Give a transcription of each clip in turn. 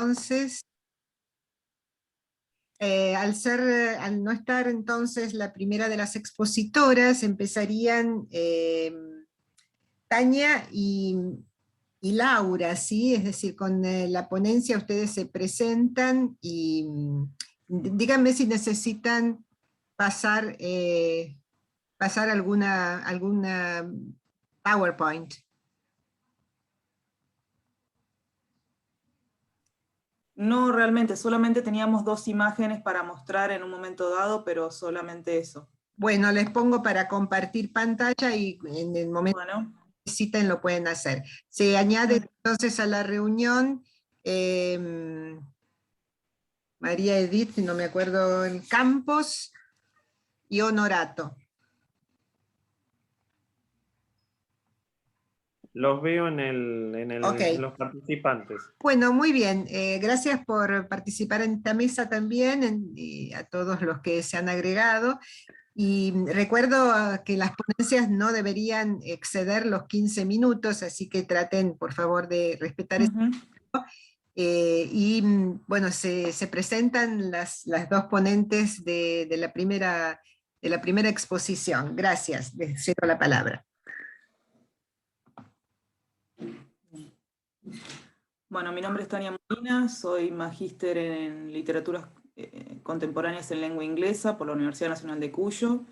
entonces, al no estar entonces la primera de las expositoras, empezarían Tania y Laura, ¿sí? Es decir, con la ponencia ustedes se presentan y díganme si necesitan pasar, pasar alguna PowerPoint. No, realmente, solamente teníamos 2 imágenes para mostrar en un momento dado, pero solamente eso. Bueno, les pongo para compartir pantalla y en el momento Bueno. que necesiten lo pueden hacer. Se añade entonces a la reunión María Edith, no me acuerdo, el Campos y Honorato. Los veo en Ok. los participantes. Bueno, muy bien. Gracias por participar en esta mesa también, y a todos los que se han agregado. Y recuerdo que las ponencias no deberían exceder los 15 minutos, así que traten, por favor, de respetar eso. Y bueno, se presentan las 2 ponentes de la primera exposición. Gracias. Les cedo la palabra. Bueno, mi nombre es Tania Molina, soy magíster en literaturas contemporáneas en lengua inglesa por la Universidad Nacional de Cuyo.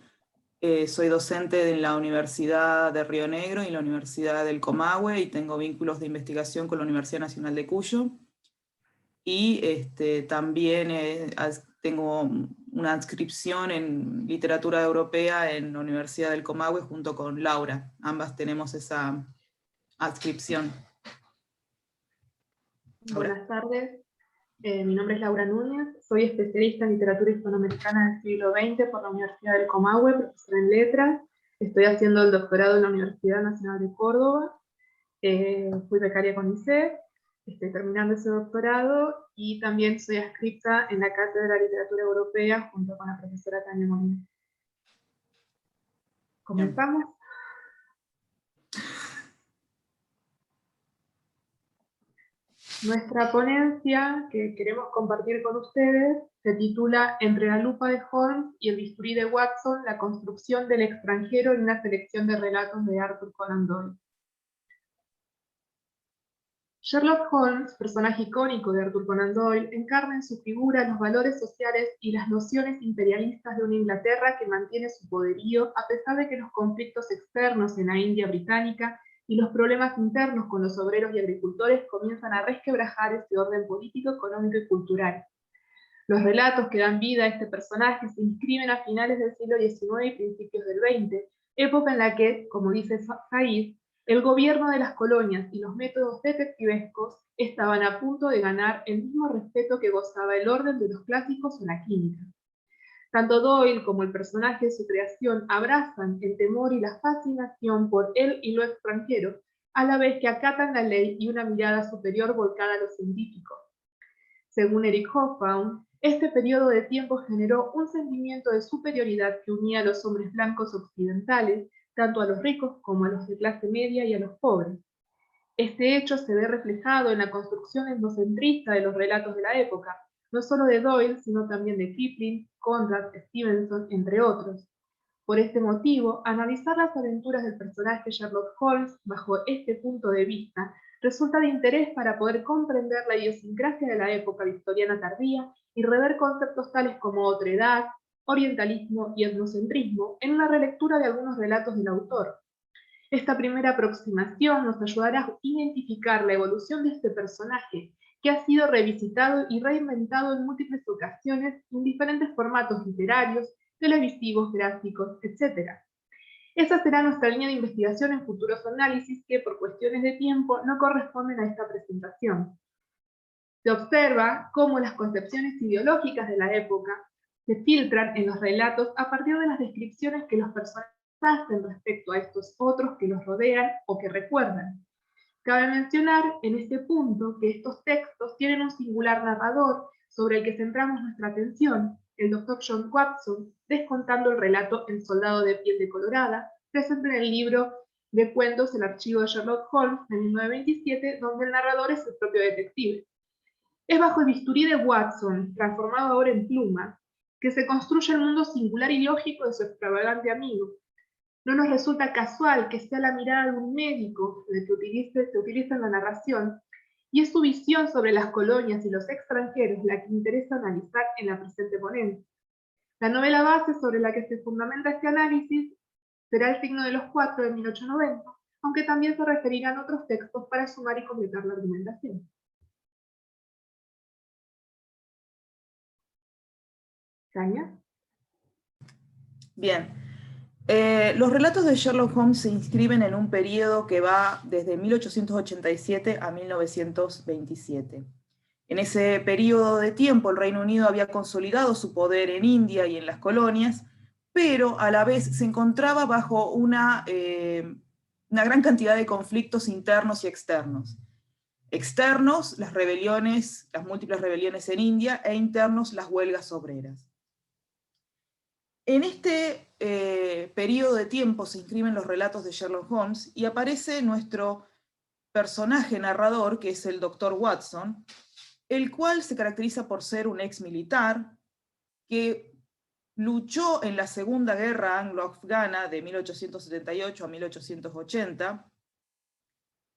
Soy docente en la Universidad de Río Negro y la Universidad del Comahue, y tengo vínculos de investigación con la Universidad Nacional de Cuyo. Y también tengo una adscripción en literatura europea en la Universidad del Comahue junto con Laura. Ambas tenemos esa adscripción. Buenas tardes, mi nombre es Laura Núñez, soy especialista en literatura hispanoamericana del siglo XX por la Universidad del Comahue, profesora en letras. Estoy haciendo el doctorado en la Universidad Nacional de Córdoba, fui becaria con ICE, estoy terminando ese doctorado y también soy adscrita en la Cátedra de Literatura Europea junto con la profesora Tania Molina. ¿Comenzamos? Nuestra ponencia que queremos compartir con ustedes se titula Entre la lupa de Holmes y el bisturí de Watson, la construcción del extranjero en una selección de relatos de Arthur Conan Doyle. Sherlock Holmes, personaje icónico de Arthur Conan Doyle, encarna en su figura los valores sociales y las nociones imperialistas de una Inglaterra que mantiene su poderío a pesar de que los conflictos externos en la India británica y los problemas internos con los obreros y agricultores comienzan a resquebrajar este orden político, económico y cultural. Los relatos que dan vida a este personaje se inscriben a finales del siglo XIX y principios del XX, época en la que, como dice Said, el gobierno de las colonias y los métodos detectivescos estaban a punto de ganar el mismo respeto que gozaba el orden de los clásicos o la química. Tanto Doyle como el personaje de su creación abrazan el temor y la fascinación por él y lo extranjero, a la vez que acatan la ley y una mirada superior volcada a lo científico. Según Eric Hobsbawm, este periodo de tiempo generó un sentimiento de superioridad que unía a los hombres blancos occidentales, tanto a los ricos como a los de clase media y a los pobres. Este hecho se ve reflejado en la construcción etnocentrista de los relatos de la época, no solo de Doyle, sino también de Kipling, Conrad, Stevenson, entre otros. Por este motivo, analizar las aventuras del personaje Sherlock Holmes bajo este punto de vista resulta de interés para poder comprender la idiosincrasia de la época victoriana tardía y rever conceptos tales como otredad, orientalismo y etnocentrismo en una relectura de algunos relatos del autor. Esta primera aproximación nos ayudará a identificar la evolución de este personaje, que ha sido revisitado y reinventado en múltiples ocasiones en diferentes formatos literarios, televisivos, gráficos, etc. Esa será nuestra línea de investigación en futuros análisis que, por cuestiones de tiempo, no corresponden a esta presentación. Se observa cómo las concepciones ideológicas de la época se filtran en los relatos a partir de las descripciones que los personajes hacen respecto a estos otros que los rodean o que recuerdan. Cabe mencionar en este punto que estos textos tienen un singular narrador sobre el que centramos nuestra atención, el Dr. John Watson, descontando el relato El soldado de piel decolorada, presente en el libro de cuentos El archivo de Sherlock Holmes de 1927, donde el narrador es el propio detective. Es bajo el bisturí de Watson, transformado ahora en pluma, que se construye el mundo singular y lógico de su extravagante amigo. No nos resulta casual que sea la mirada de un médico el que se utiliza en la narración, y es su visión sobre las colonias y los extranjeros la que interesa analizar en la presente ponencia. La novela base sobre la que se fundamenta este análisis será El signo de los cuatro de 1890, aunque también se referirán otros textos para sumar y completar la argumentación. ¿Tania? Bien. Los relatos de Sherlock Holmes se inscriben en un periodo que va desde 1887 a 1927. En ese periodo de tiempo el Reino Unido había consolidado su poder en India y en las colonias, pero a la vez se encontraba bajo una gran cantidad de conflictos internos y externos. Externos, las rebeliones, las múltiples rebeliones en India, e internos, las huelgas obreras. En este periodo de tiempo se inscriben los relatos de Sherlock Holmes y aparece nuestro personaje narrador, que es el Dr. Watson, el cual se caracteriza por ser un ex militar que luchó en la Segunda Guerra Anglo-Afgana de 1878 a 1880,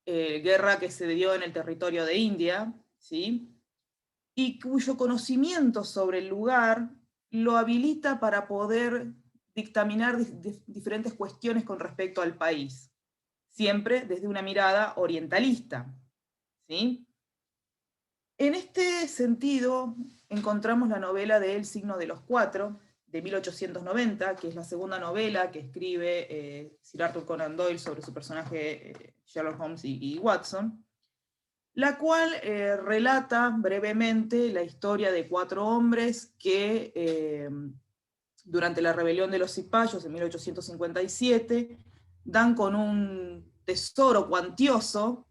guerra que se dio en el territorio de India, ¿sí? Y cuyo conocimiento sobre el lugar lo habilita para poder dictaminar diferentes cuestiones con respecto al país, siempre desde una mirada orientalista, ¿sí? En este sentido, encontramos la novela de El signo de los cuatro, de 1890, que es la segunda novela que escribe Sir Arthur Conan Doyle sobre su personaje Sherlock Holmes y Watson, la cual relata brevemente la historia de cuatro hombres que durante la rebelión de los cipayos en 1857 dan con un tesoro cuantioso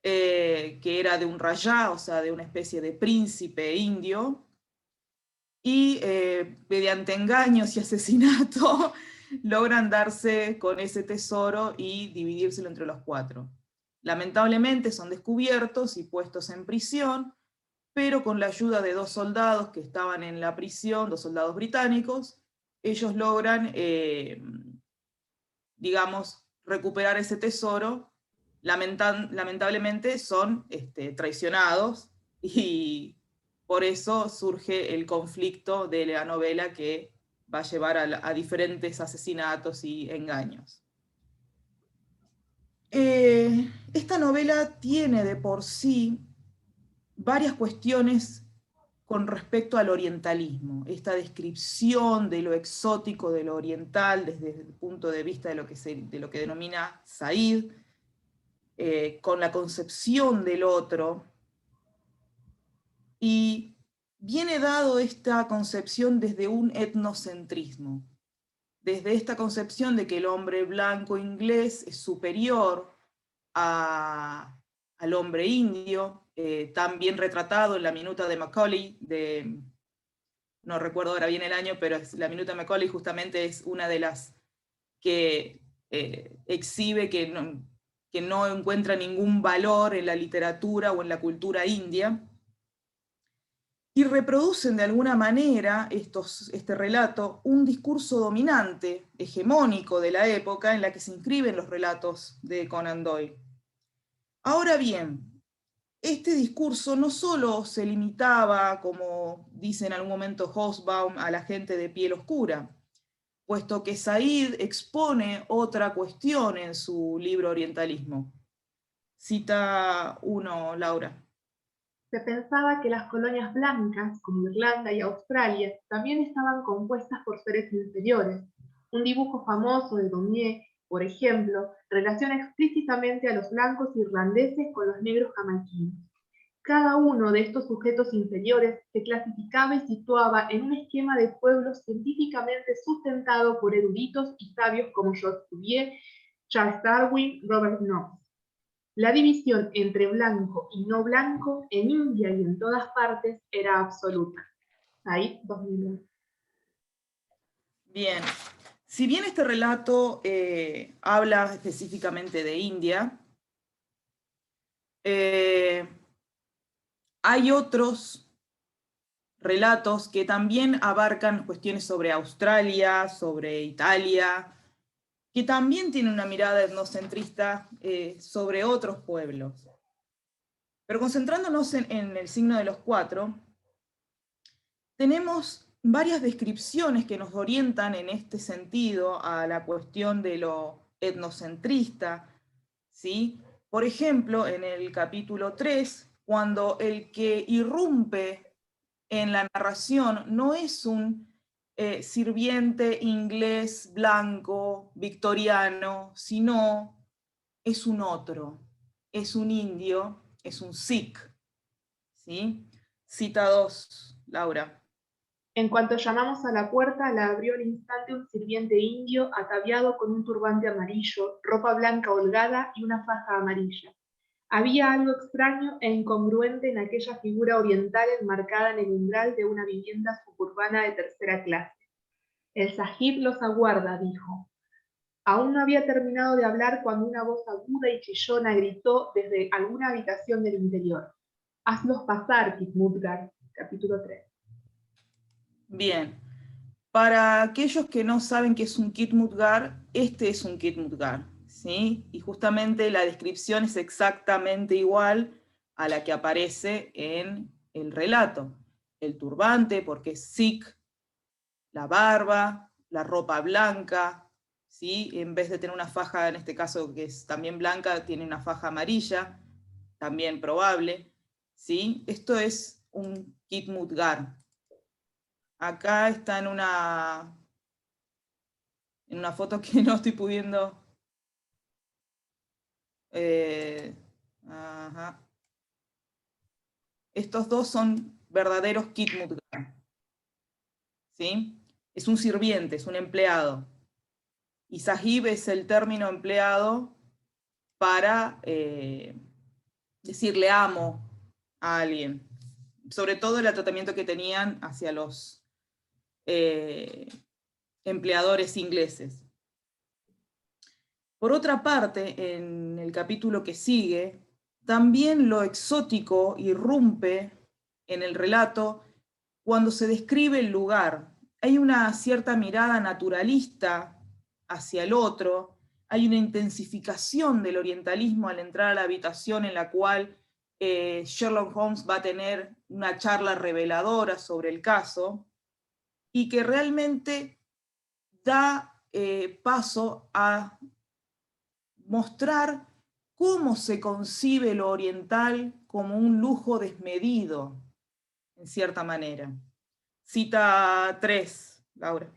que era de un rajá, o sea, de una especie de príncipe indio, y mediante engaños y asesinato logran darse con ese tesoro y dividírselo entre los cuatro. Lamentablemente son descubiertos y puestos en prisión, pero con la ayuda de dos soldados que estaban en la prisión, dos soldados británicos, ellos logran, digamos, recuperar ese tesoro. Lamentablemente son traicionados, y por eso surge el conflicto de la novela que va a llevar a diferentes asesinatos y engaños. Esta novela tiene de por sí varias cuestiones con respecto al orientalismo, esta descripción de lo exótico, de lo oriental, desde el punto de vista de lo que denomina Said, con la concepción del otro, y viene dado esta concepción desde un etnocentrismo, desde esta concepción de que el hombre blanco inglés es superior al hombre indio, tan bien retratado en la minuta de Macaulay, no recuerdo ahora bien el año, pero la minuta de Macaulay justamente es una de las que exhibe que no encuentra ningún valor en la literatura o en la cultura india, y reproducen de alguna manera este relato un discurso dominante, hegemónico de la época en la que se inscriben los relatos de Conan Doyle. Ahora bien, este discurso no solo se limitaba, como dice en algún momento Hobsbawm, a la gente de piel oscura, puesto que Said expone otra cuestión en su libro Orientalismo. Cita uno, Laura. Se pensaba que las colonias blancas, como Irlanda y Australia, también estaban compuestas por seres inferiores. Un dibujo famoso de Daumier, por ejemplo, relaciona explícitamente a los blancos irlandeses con los negros jamaiquinos. Cada uno de estos sujetos inferiores se clasificaba y situaba en un esquema de pueblos científicamente sustentado por eruditos y sabios como George Cuvier, Charles Darwin, Robert Knox. La división entre blanco y no blanco en India y en todas partes era absoluta. Ahí, 2001. Bien, si bien este relato habla específicamente de India, Hay otros relatos que también abarcan cuestiones sobre Australia, sobre Italia, que también tienen una mirada etnocentrista sobre otros pueblos. Pero concentrándonos en el signo de los 4, tenemos varias descripciones que nos orientan en este sentido a la cuestión de lo etnocentrista, ¿sí? Por ejemplo, en el capítulo 3, cuando el que irrumpe en la narración no es un sirviente inglés blanco, victoriano, sino es un otro, es un indio, es un sikh, ¿sí? Cita 2, Laura. En cuanto llamamos a la puerta, la abrió al instante un sirviente indio ataviado con un turbante amarillo, ropa blanca holgada y una faja amarilla. Había algo extraño e incongruente en aquella figura oriental enmarcada en el umbral de una vivienda suburbana de tercera clase. El sahib los aguarda, dijo. Aún no había terminado de hablar cuando una voz aguda y chillona gritó desde alguna habitación del interior. Hazlos pasar, Khitmutgar. Capítulo 3. Bien. Para aquellos que no saben qué es un Khitmutgar, este es un Khitmutgar, ¿sí? Y justamente la descripción es exactamente igual a la que aparece en el relato. El turbante, porque es sikh, la barba, la ropa blanca, ¿sí? En vez de tener una faja, en este caso que es también blanca, tiene una faja amarilla, también probable, ¿sí? Esto es un Khitmutgar. Acá está en una foto que no estoy pudiendo... ajá. Estos dos son verdaderos Khitmutgar, ¿sí? Es un sirviente, es un empleado. Y sahib es el término empleado para decirle amo a alguien. Sobre todo el tratamiento que tenían hacia los empleadores ingleses. Por otra parte, en el capítulo que sigue, también lo exótico irrumpe en el relato cuando se describe el lugar. Hay una cierta mirada naturalista hacia el otro, hay una intensificación del orientalismo al entrar a la habitación en la cual Sherlock Holmes va a tener una charla reveladora sobre el caso, y que realmente da paso a mostrar cómo se concibe lo oriental como un lujo desmedido, en cierta manera. Cita 3, Laura.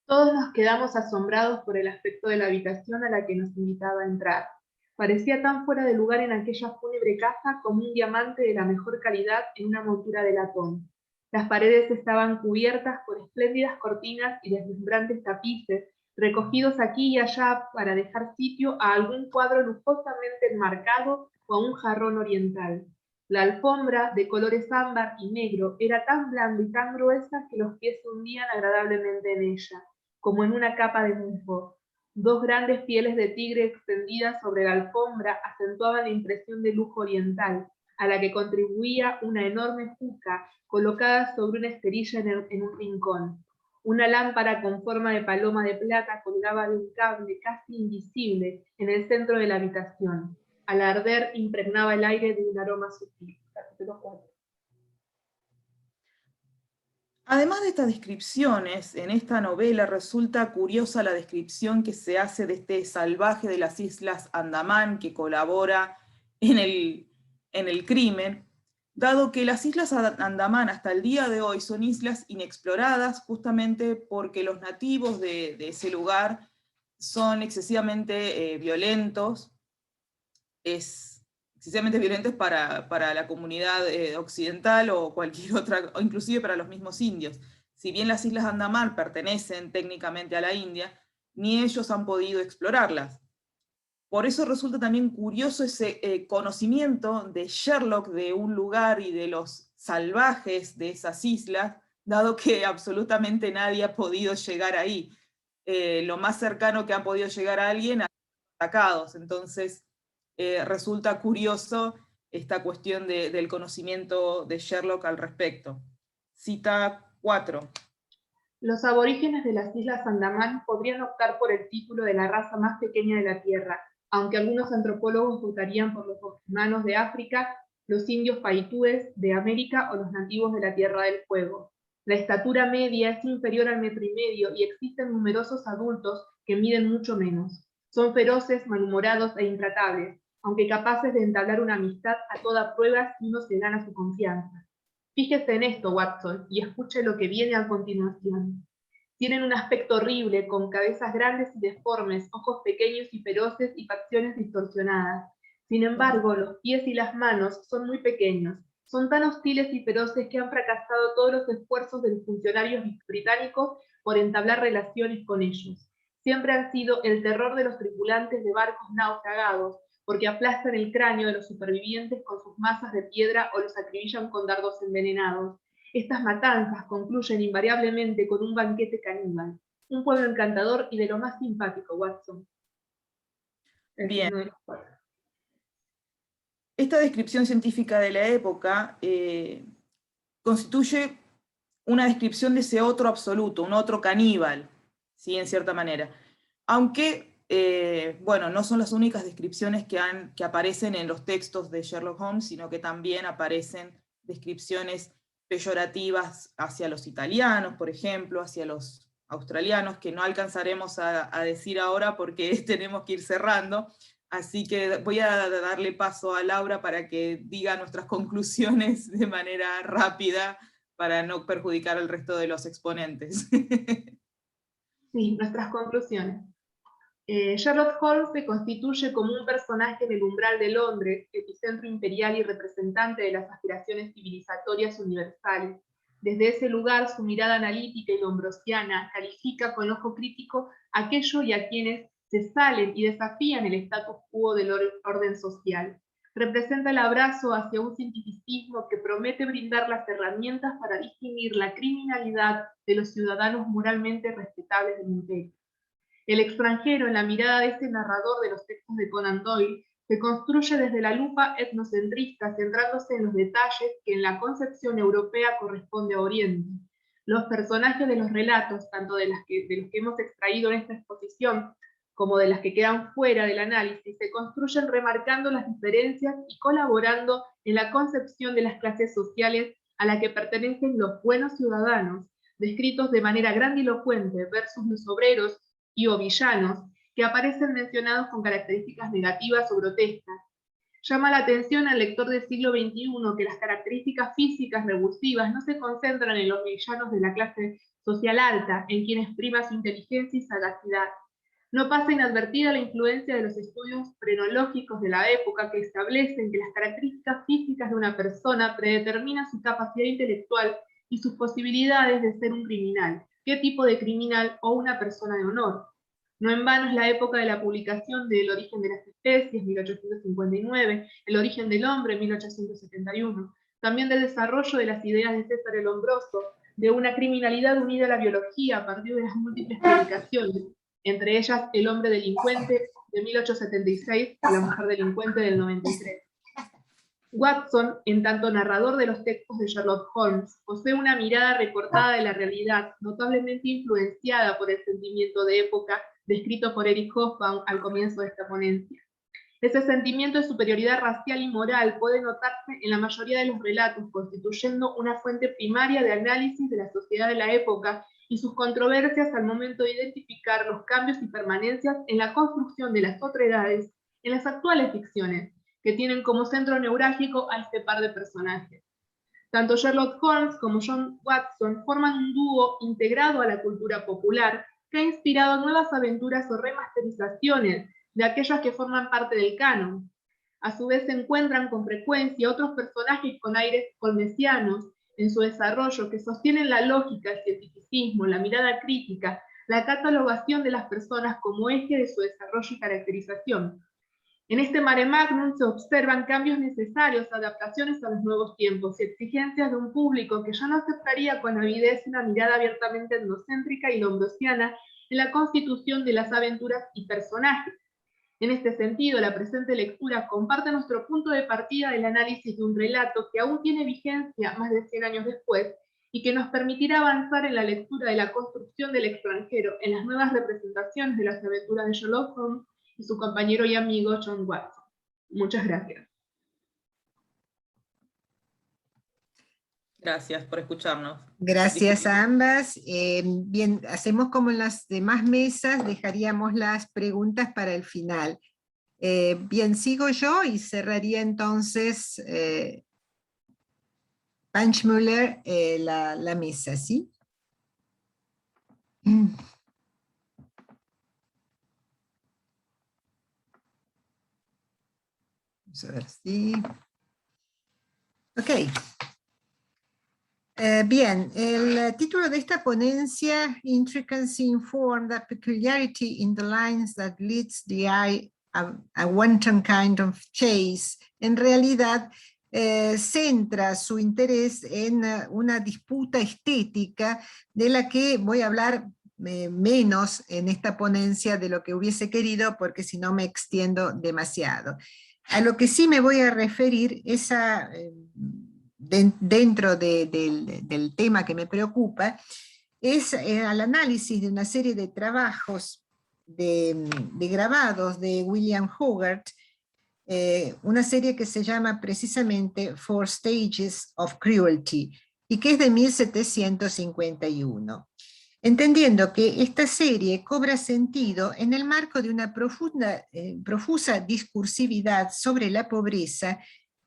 Todos nos quedamos asombrados por el aspecto de la habitación a la que nos invitaba a entrar. Parecía tan fuera de lugar en aquella fúnebre casa como un diamante de la mejor calidad en una montura de latón. Las paredes estaban cubiertas por espléndidas cortinas y deslumbrantes tapices, recogidos aquí y allá para dejar sitio a algún cuadro lujosamente enmarcado o a un jarrón oriental. La alfombra, de colores ámbar y negro, era tan blanda y tan gruesa que los pies se hundían agradablemente en ella, como en una capa de musgo. Dos grandes pieles de tigre extendidas sobre la alfombra acentuaban la impresión de lujo oriental, a la que contribuía una enorme juca colocada sobre una esterilla en un rincón. Una lámpara con forma de paloma de plata colgaba de un cable casi invisible en el centro de la habitación. Al arder impregnaba el aire de un aroma sutil. Capítulo 4. Además de estas descripciones, en esta novela resulta curiosa la descripción que se hace de este salvaje de las Islas Andamán que colabora en el crimen, dado que las Islas Andamán hasta el día de hoy son islas inexploradas justamente porque los nativos de ese lugar son excesivamente violentos, excesivamente violentos para la comunidad occidental o cualquier otra, o inclusive para los mismos indios. Si bien las Islas Andamán pertenecen técnicamente a la India, ni ellos han podido explorarlas. Por eso resulta también curioso ese conocimiento de Sherlock de un lugar y de los salvajes de esas islas, dado que absolutamente nadie ha podido llegar ahí. Lo más cercano que han podido llegar a alguien ha sido atacados. Entonces resulta curioso esta cuestión del conocimiento de Sherlock al respecto. Cita 4. Los aborígenes de las Islas Andamán podrían optar por el título de la raza más pequeña de la Tierra, aunque algunos antropólogos votarían por los humanos de África, los indios paitúes de América o los nativos de la Tierra del Fuego. La estatura media es inferior al 1,5 metros y existen numerosos adultos que miden mucho menos. Son feroces, malhumorados e intratables, aunque capaces de entablar una amistad a toda prueba si uno se gana su confianza. Fíjese en esto, Watson, y escuche lo que viene a continuación. Tienen un aspecto horrible, con cabezas grandes y deformes, ojos pequeños y feroces y facciones distorsionadas. Sin embargo, los pies y las manos son muy pequeños. Son tan hostiles y feroces que han fracasado todos los esfuerzos de los funcionarios británicos por entablar relaciones con ellos. Siempre han sido el terror de los tripulantes de barcos naufragados, porque aplastan el cráneo de los supervivientes con sus masas de piedra o los acribillan con dardos envenenados. Estas matanzas concluyen invariablemente con un banquete caníbal. Un pueblo encantador y de lo más simpático, Watson. Bien. Esta descripción científica de la época constituye una descripción de ese otro absoluto, un otro caníbal, ¿sí? En cierta manera. Aunque bueno, no son las únicas descripciones que aparecen en los textos de Sherlock Holmes, sino que también aparecen descripciones peyorativas hacia los italianos, por ejemplo, hacia los australianos, que no alcanzaremos a decir ahora porque tenemos que ir cerrando, así que voy a darle paso a Laura para que diga nuestras conclusiones de manera rápida, para no perjudicar al resto de los exponentes. Sí, nuestras conclusiones. Sherlock Holmes se constituye como un personaje en el umbral de Londres, epicentro imperial y representante de las aspiraciones civilizatorias universales. Desde ese lugar, su mirada analítica y lombrosiana califica con ojo crítico aquello y a quienes se salen y desafían el status quo del orden social. Representa el abrazo hacia un cientificismo que promete brindar las herramientas para distinguir la criminalidad de los ciudadanos moralmente respetables del imperio. El extranjero, en la mirada de ese narrador de los textos de Conan Doyle, se construye desde la lupa etnocentrista, centrándose en los detalles que en la concepción europea corresponde a Oriente. Los personajes de los relatos, tanto de los que hemos extraído en esta exposición, como de las que quedan fuera del análisis, se construyen remarcando las diferencias y colaborando en la concepción de las clases sociales a las que pertenecen los buenos ciudadanos, descritos de manera grandilocuente, versus los obreros o villanos, que aparecen mencionados con características negativas o grotescas. Llama la atención al lector del siglo XXI que las características físicas revulsivas no se concentran en los villanos de la clase social alta, en quienes prima su inteligencia y sagacidad. No pasa inadvertida la influencia de los estudios frenológicos de la época que establecen que las características físicas de una persona predeterminan su capacidad intelectual y sus posibilidades de ser un criminal. ¿Qué tipo de criminal o una persona de honor? No en vano es la época de la publicación de El origen de las especies, 1859, El origen del hombre, 1871, también del desarrollo de las ideas de César el Hombroso, de una criminalidad unida a la biología a partir de las múltiples publicaciones, entre ellas El hombre delincuente, de 1876, y La mujer delincuente, del 93. Watson, en tanto narrador de los textos de Sherlock Holmes, posee una mirada recortada de la realidad, notablemente influenciada por el sentimiento de época descrito por Eric Hobsbawm al comienzo de esta ponencia. Ese sentimiento de superioridad racial y moral puede notarse en la mayoría de los relatos, constituyendo una fuente primaria de análisis de la sociedad de la época y sus controversias al momento de identificar los cambios y permanencias en la construcción de las otredades en las actuales ficciones, que tienen como centro neurálgico a este par de personajes. Tanto Sherlock Holmes como John Watson forman un dúo integrado a la cultura popular que ha inspirado nuevas aventuras o remasterizaciones de aquellas que forman parte del canon. A su vez se encuentran con frecuencia otros personajes con aires holmesianos en su desarrollo que sostienen la lógica, el cientificismo, la mirada crítica, la catalogación de las personas como eje de su desarrollo y caracterización. En este mare magnum se observan cambios necesarios, adaptaciones a los nuevos tiempos y exigencias de un público que ya no aceptaría con avidez una mirada abiertamente etnocéntrica y lombrosiana en la constitución de las aventuras y personajes. En este sentido, la presente lectura comparte nuestro punto de partida del análisis de un relato que aún tiene vigencia más de 100 años después y que nos permitirá avanzar en la lectura de la construcción del extranjero en las nuevas representaciones de las aventuras de Sherlock Holmes y su compañero y amigo John Watson. Muchas gracias. Gracias por escucharnos. Gracias a ambas. Bien, hacemos como en las demás mesas, dejaríamos las preguntas para el final. Bien, sigo yo y cerraría entonces Punchmuller la mesa, ¿sí? Vamos a ver si... Ok. Bien, el título de esta ponencia, Intricacy in Form, the Peculiarity in the Lines that Leads the Eye a Wanton Kind of Chase, en realidad centra su interés en una disputa estética de la que voy a hablar menos en esta ponencia de lo que hubiese querido, porque si no me extiendo demasiado. A lo que sí me voy a referir es a... dentro del tema que me preocupa, es al análisis de una serie de trabajos de grabados de William Hogarth, una serie que se llama precisamente Four Stages of Cruelty, y que es de 1751. Entendiendo que esta serie cobra sentido en el marco de una profusa discursividad sobre la pobreza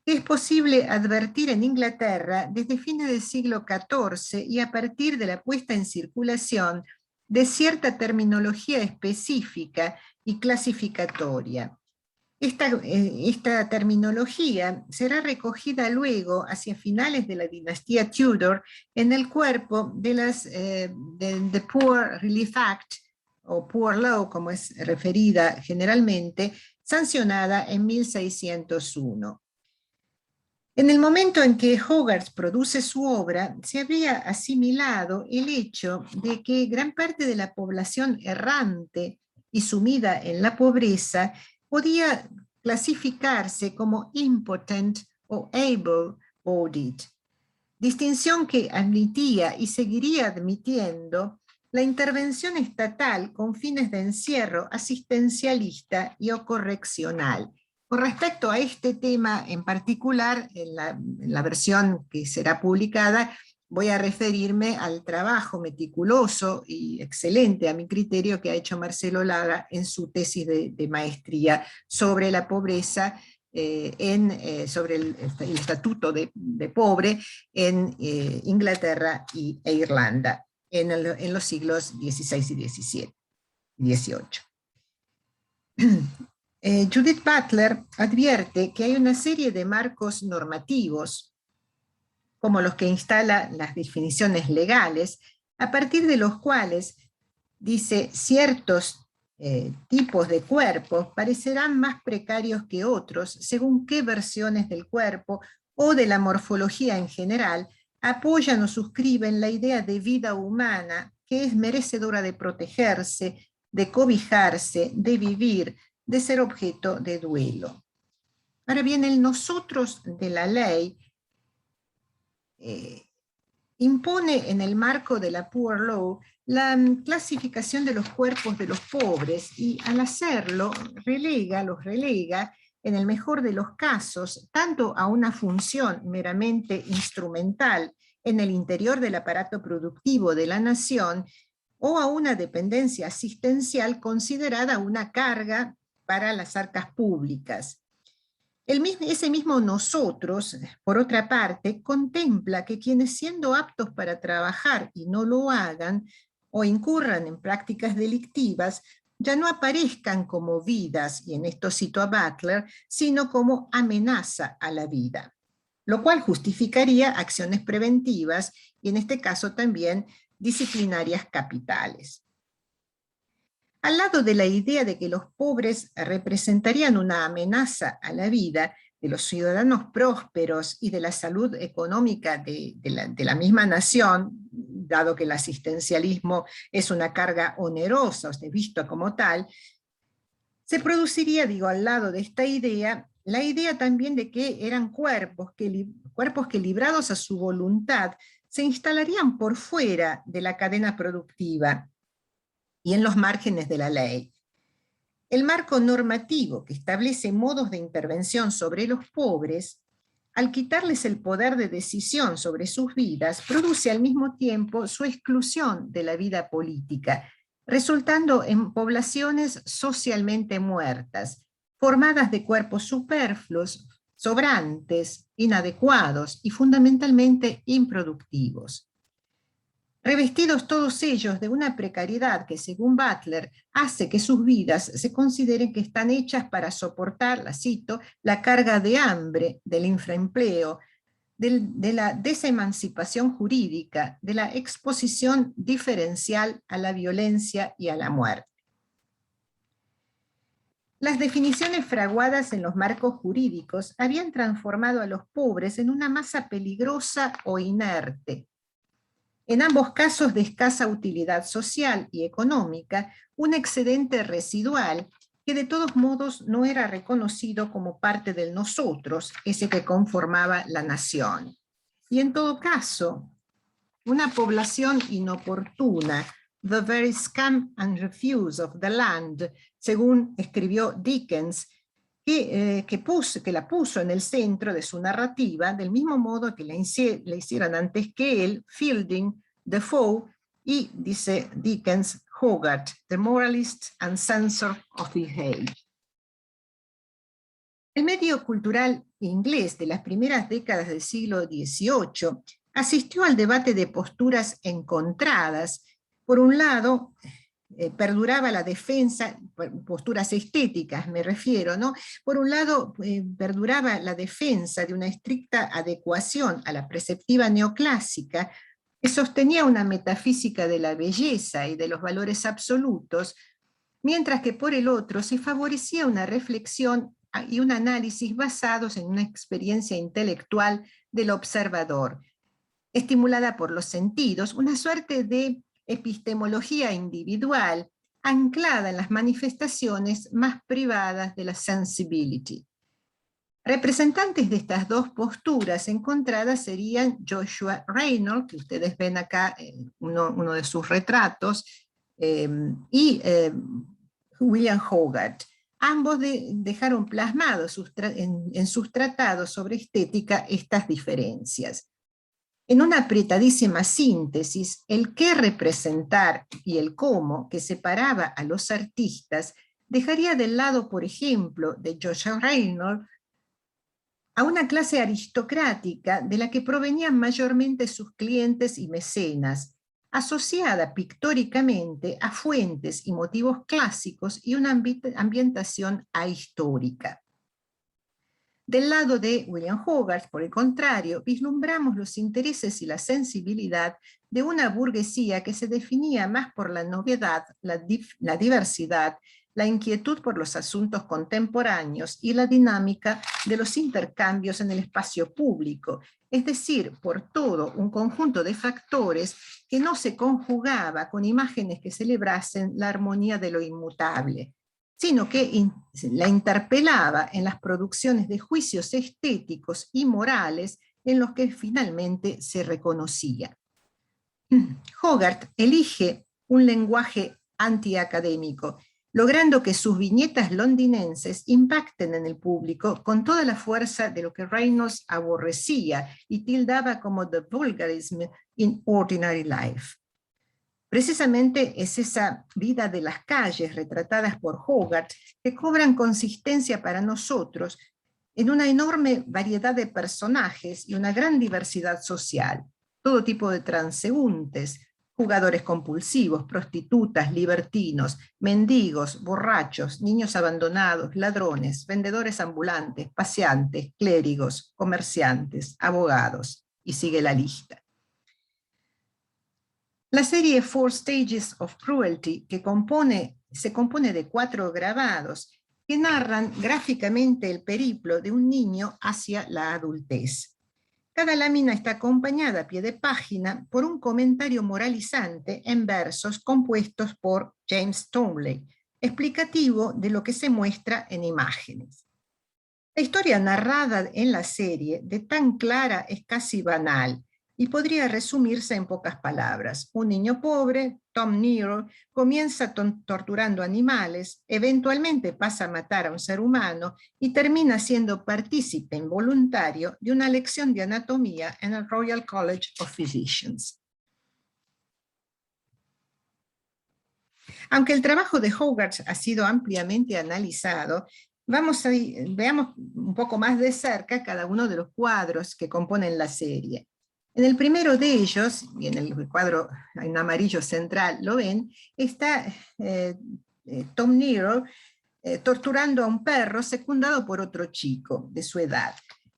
que es posible advertir en Inglaterra desde fines del siglo XIV y a partir de la puesta en circulación de cierta terminología específica y clasificatoria. Esta terminología será recogida luego, hacia finales de la dinastía Tudor, en el cuerpo de The Poor Relief Act, o Poor Law, como es referida generalmente, sancionada en 1601. En el momento en que Hogarth produce su obra, se había asimilado el hecho de que gran parte de la población errante y sumida en la pobreza podía clasificarse como impotent o able-bodied, distinción que admitía y seguiría admitiendo la intervención estatal con fines de encierro asistencialista y o correccional. Con respecto a este tema en particular, en la versión que será publicada, voy a referirme al trabajo meticuloso y excelente a mi criterio que ha hecho Marcelo Lara en su tesis de maestría sobre la pobreza, sobre el estatuto de pobre en Inglaterra e Irlanda en los siglos XVI y XVIII. Judith Butler advierte que hay una serie de marcos normativos, como los que instala las definiciones legales, a partir de los cuales, dice, ciertos tipos de cuerpos parecerán más precarios que otros, según qué versiones del cuerpo o de la morfología en general apoyan o suscriben la idea de vida humana que es merecedora de protegerse, de cobijarse, de vivir, de ser objeto de duelo. Ahora bien, el nosotros de la ley impone en el marco de la Poor Law la clasificación de los cuerpos de los pobres y al hacerlo los relega, en el mejor de los casos, tanto a una función meramente instrumental en el interior del aparato productivo de la nación o a una dependencia asistencial considerada una carga para las arcas públicas. Ese mismo nosotros, por otra parte, contempla que quienes siendo aptos para trabajar y no lo hagan, o incurran en prácticas delictivas, ya no aparezcan como vidas, y en esto cito a Butler, sino como amenaza a la vida, lo cual justificaría acciones preventivas, y en este caso también disciplinarias capitales. Al lado de la idea de que los pobres representarían una amenaza a la vida de los ciudadanos prósperos y de la salud económica de la misma nación, dado que el asistencialismo es una carga onerosa, visto como tal, Se produciría, digo, al lado de esta idea, la idea también de que eran cuerpos que librados a su voluntad se instalarían por fuera de la cadena productiva y en los márgenes de la ley. El marco normativo que establece modos de intervención sobre los pobres, al quitarles el poder de decisión sobre sus vidas, produce al mismo tiempo su exclusión de la vida política, resultando en poblaciones socialmente muertas, formadas de cuerpos superfluos, sobrantes, inadecuados y fundamentalmente improductivos. Revestidos todos ellos de una precariedad que, según Butler, hace que sus vidas se consideren que están hechas para soportar, la cito, la carga de hambre, del infraempleo, de la desemancipación jurídica, de la exposición diferencial a la violencia y a la muerte. Las definiciones fraguadas en los marcos jurídicos habían transformado a los pobres en una masa peligrosa o inerte, en ambos casos de escasa utilidad social y económica, un excedente residual que de todos modos no era reconocido como parte del nosotros, ese que conformaba la nación. Y en todo caso, una población inoportuna, the very scum and refuse of the land, según escribió Dickens, que la puso en el centro de su narrativa, del mismo modo que le hicieron antes que él Fielding, Defoe y, dice Dickens, Hogarth, the moralist and censor of the age. El medio cultural inglés de las primeras décadas del siglo XVIII asistió al debate de posturas encontradas. Por un lado, perduraba la defensa, posturas estéticas me refiero, ¿no? Por un lado, perduraba la defensa de una estricta adecuación a la preceptiva neoclásica, que sostenía una metafísica de la belleza y de los valores absolutos, mientras que por el otro se favorecía una reflexión y un análisis basados en una experiencia intelectual del observador, estimulada por los sentidos, una suerte de epistemología individual anclada en las manifestaciones más privadas de la sensibility. Representantes de estas dos posturas encontradas serían Joshua Reynolds, que ustedes ven acá uno de sus retratos, y William Hogarth. Ambos dejaron plasmados en sus tratados sobre estética estas diferencias. En una apretadísima síntesis, el qué representar y el cómo, que separaba a los artistas, dejaría del lado, por ejemplo, de Joshua Reynolds, a una clase aristocrática de la que provenían mayormente sus clientes y mecenas, asociada pictóricamente a fuentes y motivos clásicos y una ambientación ahistórica. Del lado de William Hogarth, por el contrario, vislumbramos los intereses y la sensibilidad de una burguesía que se definía más por la novedad, la diversidad, la inquietud por los asuntos contemporáneos y la dinámica de los intercambios en el espacio público, es decir, por todo un conjunto de factores que no se conjugaba con imágenes que celebrasen la armonía de lo inmutable, sino que la interpelaba en las producciones de juicios estéticos y morales en los que finalmente se reconocía. Hogarth elige un lenguaje antiacadémico, logrando que sus viñetas londinenses impacten en el público con toda la fuerza de lo que Reynolds aborrecía y tildaba como the vulgarism in ordinary life. Precisamente es esa vida de las calles retratadas por Hogarth que cobran consistencia para nosotros en una enorme variedad de personajes y una gran diversidad social, todo tipo de transeúntes, jugadores compulsivos, prostitutas, libertinos, mendigos, borrachos, niños abandonados, ladrones, vendedores ambulantes, paseantes, clérigos, comerciantes, abogados, y sigue la lista. La serie Four Stages of Cruelty, que se compone de 4 grabados que narran gráficamente el periplo de un niño hacia la adultez. Cada lámina está acompañada a pie de página por un comentario moralizante en versos compuestos por James Townley, explicativo de lo que se muestra en imágenes. La historia narrada en la serie, de tan clara, es casi banal y podría resumirse en pocas palabras. Un niño pobre, Tom Nero, comienza torturando animales, eventualmente pasa a matar a un ser humano y termina siendo partícipe involuntario de una lección de anatomía en el Royal College of Physicians. Aunque el trabajo de Hogarth ha sido ampliamente analizado, veamos un poco más de cerca cada uno de los cuadros que componen la serie. En el primero de ellos, y en el cuadro en amarillo central, lo ven, está Tom Nero torturando a un perro secundado por otro chico de su edad.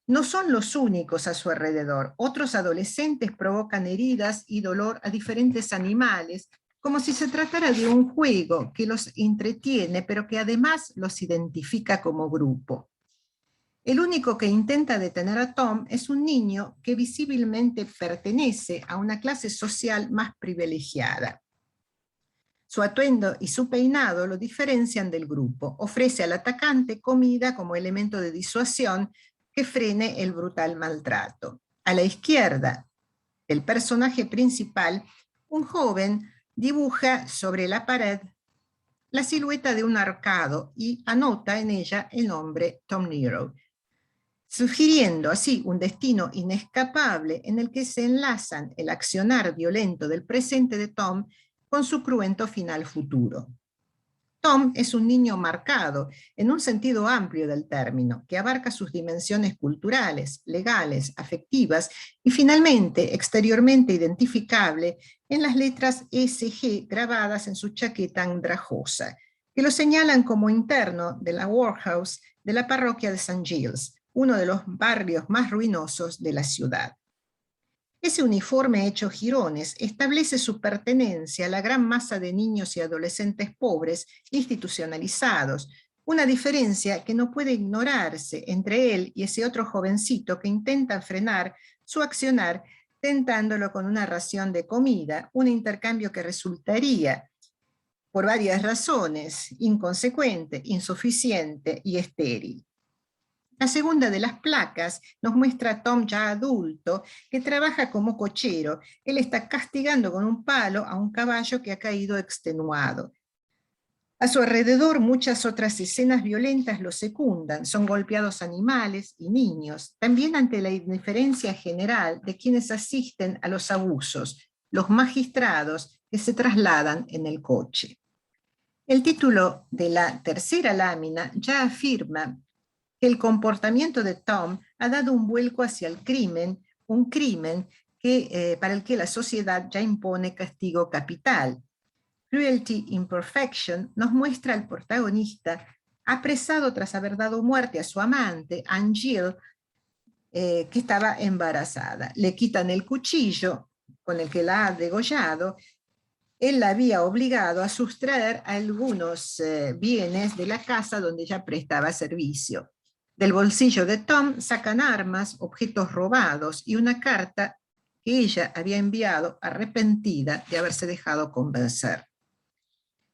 No son los únicos a su alrededor. Otros adolescentes provocan heridas y dolor a diferentes animales, como si se tratara de un juego que los entretiene, pero que además los identifica como grupo. El único que intenta detener a Tom es un niño que visiblemente pertenece a una clase social más privilegiada. Su atuendo y su peinado lo diferencian del grupo. Ofrece al atacante comida como elemento de disuasión que frene el brutal maltrato. A la izquierda, el personaje principal, un joven, dibuja sobre la pared la silueta de un arcado y anota en ella el nombre Tom Nero, sugiriendo así un destino inescapable en el que se enlazan el accionar violento del presente de Tom con su cruento final futuro. Tom es un niño marcado, en un sentido amplio del término, que abarca sus dimensiones culturales, legales, afectivas y finalmente exteriormente identificable en las letras SG grabadas en su chaqueta andrajosa, que lo señalan como interno de la workhouse de la parroquia de St. Giles, uno de los barrios más ruinosos de la ciudad. Ese uniforme hecho jirones establece su pertenencia a la gran masa de niños y adolescentes pobres institucionalizados, una diferencia que no puede ignorarse entre él y ese otro jovencito que intenta frenar su accionar tentándolo con una ración de comida, un intercambio que resultaría, por varias razones, inconsecuente, insuficiente y estéril. La segunda de las placas nos muestra a Tom ya adulto, que trabaja como cochero. Él está castigando con un palo a un caballo que ha caído extenuado. A su alrededor muchas otras escenas violentas lo secundan. Son golpeados animales y niños, también ante la indiferencia general de quienes asisten a los abusos, los magistrados que se trasladan en el coche. El título de la tercera lámina ya afirma que el comportamiento de Tom ha dado un vuelco hacia el crimen, un crimen para el que la sociedad ya impone castigo capital. Cruelty Imperfection nos muestra al protagonista apresado tras haber dado muerte a su amante, Angel, que estaba embarazada. Le quitan el cuchillo con el que la ha degollado. Él la había obligado a sustraer algunos bienes de la casa donde ella prestaba servicio. Del bolsillo de Tom sacan armas, objetos robados y una carta que ella había enviado arrepentida de haberse dejado convencer.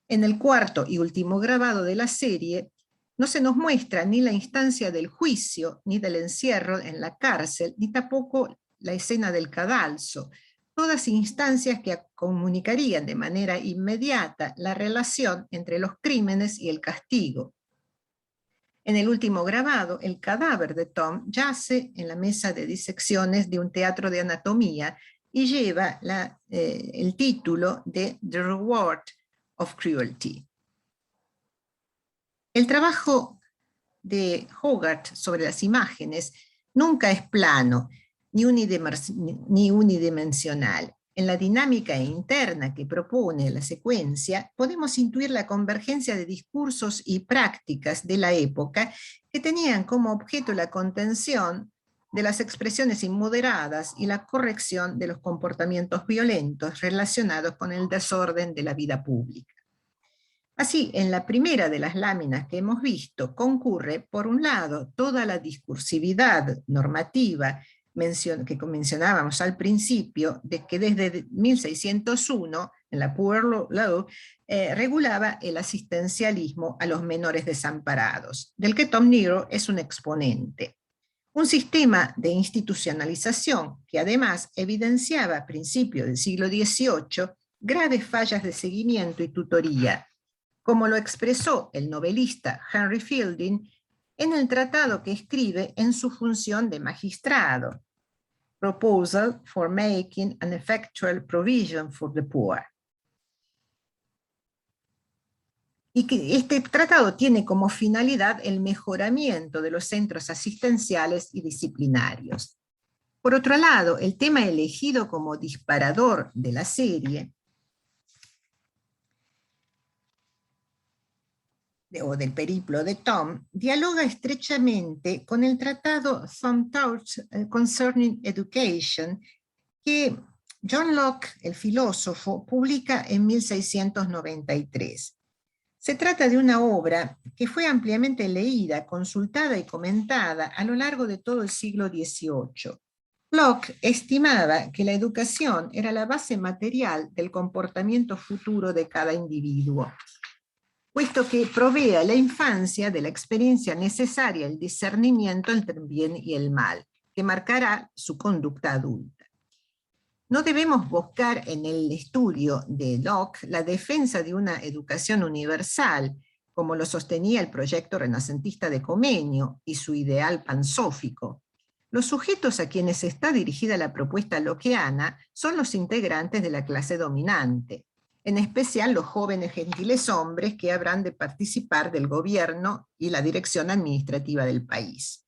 En el cuarto y último grabado de la serie, no se nos muestra ni la instancia del juicio, ni del encierro en la cárcel, ni tampoco la escena del cadalso, todas instancias que comunicarían de manera inmediata la relación entre los crímenes y el castigo. En el último grabado, el cadáver de Tom yace en la mesa de disecciones de un teatro de anatomía y lleva el título de The Reward of Cruelty. El trabajo de Hogarth sobre las imágenes nunca es plano ni unidimensional. En la dinámica interna que propone la secuencia, podemos intuir la convergencia de discursos y prácticas de la época que tenían como objeto la contención de las expresiones inmoderadas y la corrección de los comportamientos violentos relacionados con el desorden de la vida pública. Así, en la primera de las láminas que hemos visto, concurre, por un lado, toda la discursividad normativa que mencionábamos al principio, de que desde 1601 en la Poor Law, regulaba el asistencialismo a los menores desamparados, del que Tom Niro es un exponente. Un sistema de institucionalización que además evidenciaba a principios del siglo XVIII graves fallas de seguimiento y tutoría, como lo expresó el novelista Henry Fielding en el tratado que escribe en su función de magistrado, Proposal for Making an Effectual Provision for the Poor. Y que este tratado tiene como finalidad el mejoramiento de los centros asistenciales y disciplinarios. Por otro lado, el tema elegido como disparador de la serie, o del periplo de Tom, dialoga estrechamente con el tratado Some Thoughts Concerning Education, que John Locke, el filósofo, publica en 1693. Se trata de una obra que fue ampliamente leída, consultada y comentada a lo largo de todo el siglo XVIII. Locke estimaba que la educación era la base material del comportamiento futuro de cada individuo, puesto que provee a la infancia de la experiencia necesaria al discernimiento entre el bien y el mal, que marcará su conducta adulta. No debemos buscar en el estudio de Locke la defensa de una educación universal, como lo sostenía el proyecto renacentista de Comenio y su ideal pansófico. Los sujetos a quienes está dirigida la propuesta lockeana son los integrantes de la clase dominante, en especial los jóvenes gentiles hombres que habrán de participar del gobierno y la dirección administrativa del país.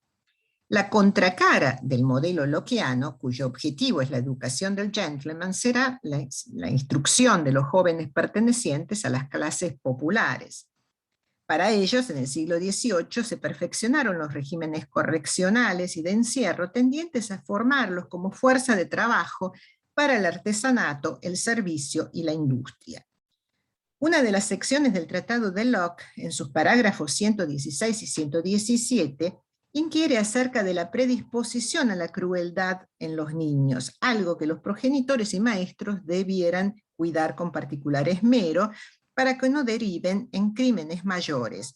La contracara del modelo lockeano, cuyo objetivo es la educación del gentleman, será la instrucción de los jóvenes pertenecientes a las clases populares. Para ellos, en el siglo XVIII, se perfeccionaron los regímenes correccionales y de encierro tendientes a formarlos como fuerza de trabajo para el artesanato, el servicio y la industria. Una de las secciones del Tratado de Locke, en sus parágrafos 116 y 117, inquiere acerca de la predisposición a la crueldad en los niños, algo que los progenitores y maestros debieran cuidar con particular esmero para que no deriven en crímenes mayores,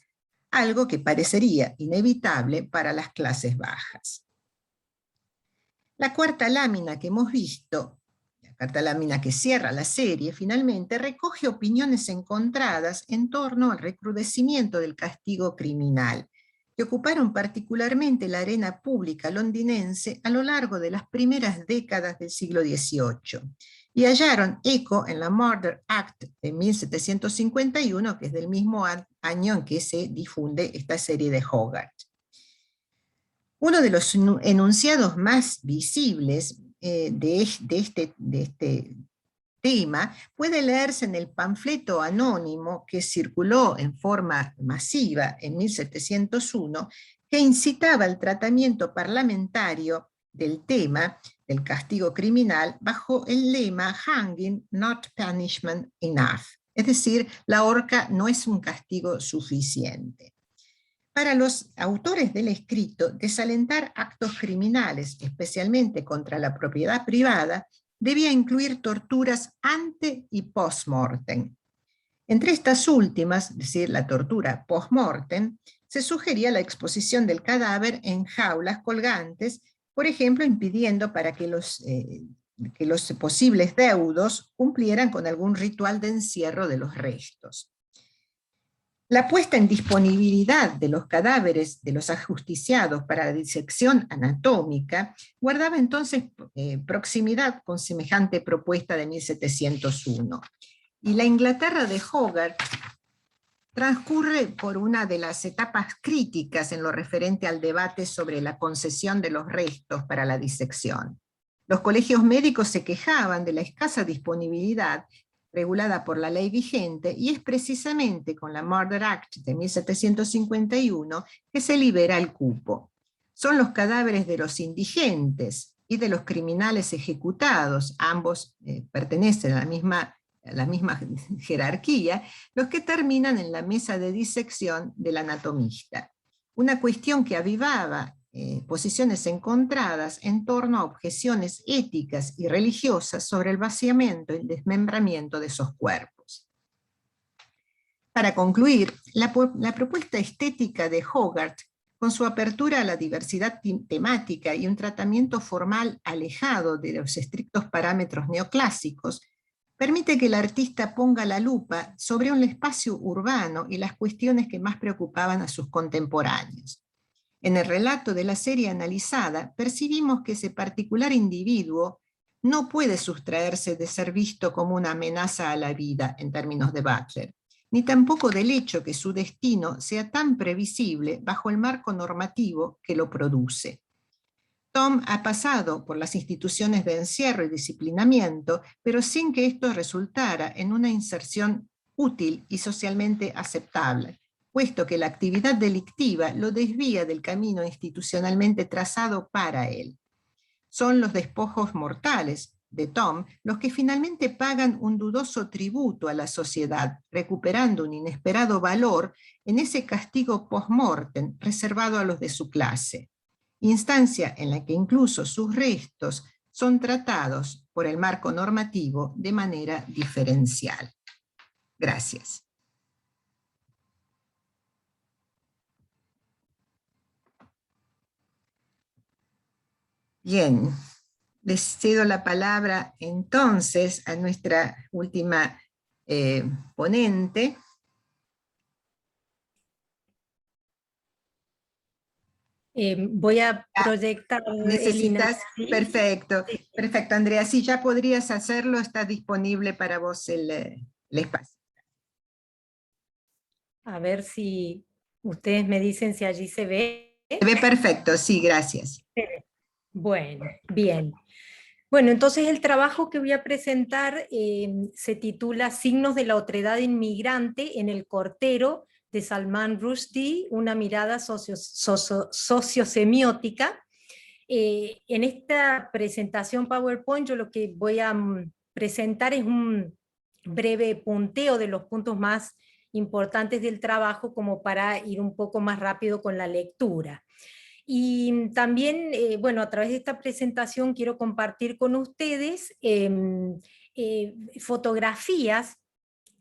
algo que parecería inevitable para las clases bajas. La cuarta lámina que hemos visto, la cuarta lámina que cierra la serie, finalmente recoge opiniones encontradas en torno al recrudecimiento del castigo criminal, que ocuparon particularmente la arena pública londinense a lo largo de las primeras décadas del siglo XVIII, y hallaron eco en la Murder Act de 1751, que es del mismo año en que se difunde esta serie de Hogarth. Uno de los enunciados más visibles de este tema puede leerse en el panfleto anónimo que circuló en forma masiva en 1701, que incitaba al tratamiento parlamentario del tema del castigo criminal bajo el lema "Hanging, not punishment enough", es decir, la horca no es un castigo suficiente. Para los autores del escrito, desalentar actos criminales, especialmente contra la propiedad privada, debía incluir torturas ante y post-mortem. Entre estas últimas, es decir, la tortura post-mortem, se sugería la exposición del cadáver en jaulas colgantes, por ejemplo, impidiendo para que los posibles deudos cumplieran con algún ritual de encierro de los restos. La puesta en disponibilidad de los cadáveres de los ajusticiados para la disección anatómica guardaba entonces proximidad con semejante propuesta de 1701. Y la Inglaterra de Hogarth transcurre por una de las etapas críticas en lo referente al debate sobre la concesión de los restos para la disección. Los colegios médicos se quejaban de la escasa disponibilidad regulada por la ley vigente, y es precisamente con la Murder Act de 1751 que se libera el cupo. Son los cadáveres de los indigentes y de los criminales ejecutados, ambos pertenecen a la misma jerarquía, los que terminan en la mesa de disección del anatomista. Una cuestión que avivaba posiciones encontradas en torno a objeciones éticas y religiosas sobre el vaciamiento y el desmembramiento de esos cuerpos. Para concluir, la propuesta estética de Hogarth, con su apertura a la diversidad temática y un tratamiento formal alejado de los estrictos parámetros neoclásicos, permite que el artista ponga la lupa sobre un espacio urbano y las cuestiones que más preocupaban a sus contemporáneos. En el relato de la serie analizada, percibimos que ese particular individuo no puede sustraerse de ser visto como una amenaza a la vida, en términos de Butler, ni tampoco del hecho que su destino sea tan previsible bajo el marco normativo que lo produce. Tom ha pasado por las instituciones de encierro y disciplinamiento, pero sin que esto resultara en una inserción útil y socialmente aceptable, puesto que la actividad delictiva lo desvía del camino institucionalmente trazado para él. Son los despojos mortales de Tom los que finalmente pagan un dudoso tributo a la sociedad, recuperando un inesperado valor en ese castigo post-mortem reservado a los de su clase, instancia en la que incluso sus restos son tratados por el marco normativo de manera diferencial. Gracias. Bien, les cedo la palabra entonces a nuestra última ponente. Voy a proyectar. ¿Necesitas? ¿Sí? Perfecto, Sí. perfecto, Andrea. Sí, ya podrías hacerlo, está disponible para vos el espacio. A ver si ustedes me dicen si allí se ve. Se ve perfecto, sí, gracias. Bueno, bien. Bueno, entonces el trabajo que voy a presentar se titula Signos de la otredad inmigrante en el cortero de Salman Rushdie, una mirada sociosemiótica. En esta presentación PowerPoint yo lo que voy a presentar es un breve punteo de los puntos más importantes del trabajo como para ir un poco más rápido con la lectura. Y también, bueno, a través de esta presentación quiero compartir con ustedes fotografías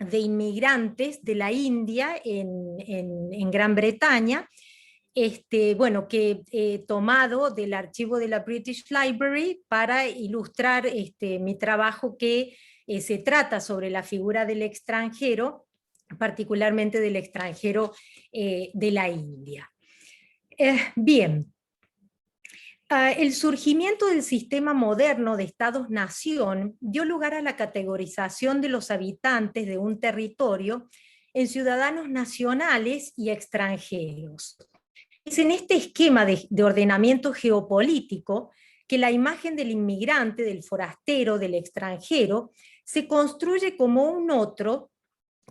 de inmigrantes de la India en Gran Bretaña, bueno, que he tomado del archivo de la British Library para ilustrar mi trabajo que se trata sobre la figura del extranjero, particularmente del extranjero de la India. Bien. El surgimiento del sistema moderno de Estados-nación dio lugar a la categorización de los habitantes de un territorio en ciudadanos nacionales y extranjeros. Es en este esquema de ordenamiento geopolítico que la imagen del inmigrante, del forastero, del extranjero, se construye como un otro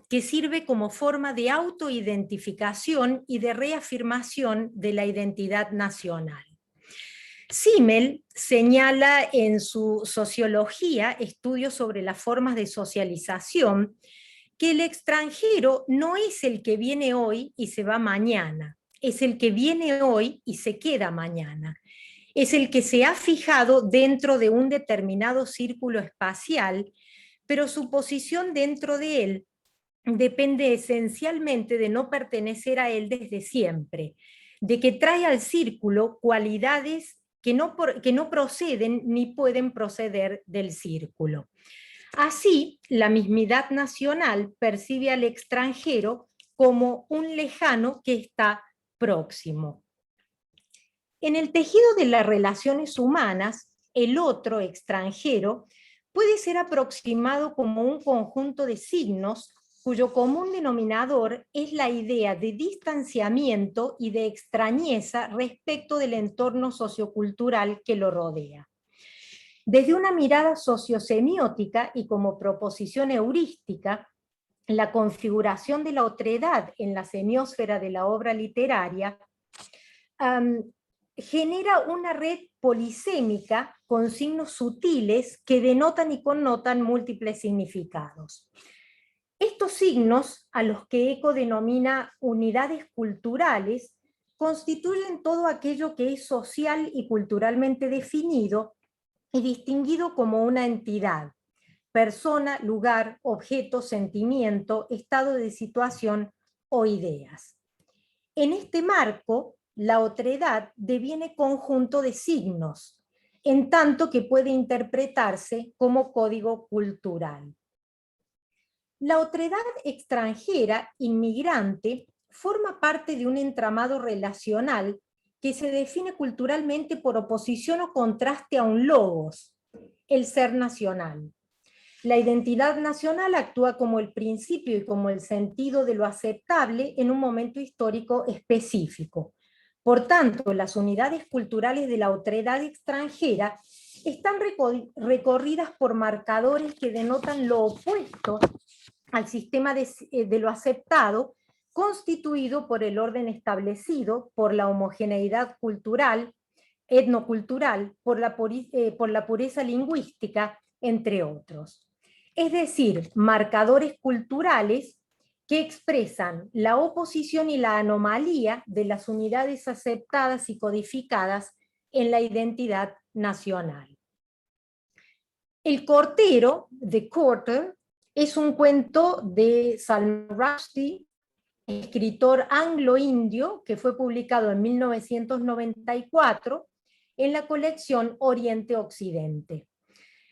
que sirve como forma de autoidentificación y de reafirmación de la identidad nacional. Simmel señala en su Sociología, estudios sobre las formas de socialización, que el extranjero no es el que viene hoy y se va mañana, es el que viene hoy y se queda mañana. Es el que se ha fijado dentro de un determinado círculo espacial, pero su posición dentro de él depende esencialmente de no pertenecer a él desde siempre, de que trae al círculo cualidades que no proceden ni pueden proceder del círculo. Así, la mismidad nacional percibe al extranjero como un lejano que está próximo. En el tejido de las relaciones humanas, el otro extranjero puede ser aproximado como un conjunto de signos cuyo común denominador es la idea de distanciamiento y de extrañeza respecto del entorno sociocultural que lo rodea. Desde una mirada sociosemiótica y como proposición heurística, la configuración de la otredad en la semiósfera de la obra literaria genera una red polisémica con signos sutiles que denotan y connotan múltiples significados. Estos signos, a los que Eco denomina unidades culturales, constituyen todo aquello que es social y culturalmente definido y distinguido como una entidad, persona, lugar, objeto, sentimiento, estado de situación o ideas. En este marco, la otredad deviene conjunto de signos, en tanto que puede interpretarse como código cultural. La otredad extranjera, inmigrante, forma parte de un entramado relacional que se define culturalmente por oposición o contraste a un logos, el ser nacional. La identidad nacional actúa como el principio y como el sentido de lo aceptable en un momento histórico específico. Por tanto, las unidades culturales de la otredad extranjera están recorridas por marcadores que denotan lo opuesto al sistema de lo aceptado, constituido por el orden establecido, por la homogeneidad cultural, etnocultural, por la pureza lingüística, entre otros. Es decir, marcadores culturales que expresan la oposición y la anomalía de las unidades aceptadas y codificadas en la identidad nacional. El Cortero, The Quarter, es un cuento de Salman Rushdie, escritor anglo-indio, que fue publicado en 1994 en la colección Oriente-Occidente.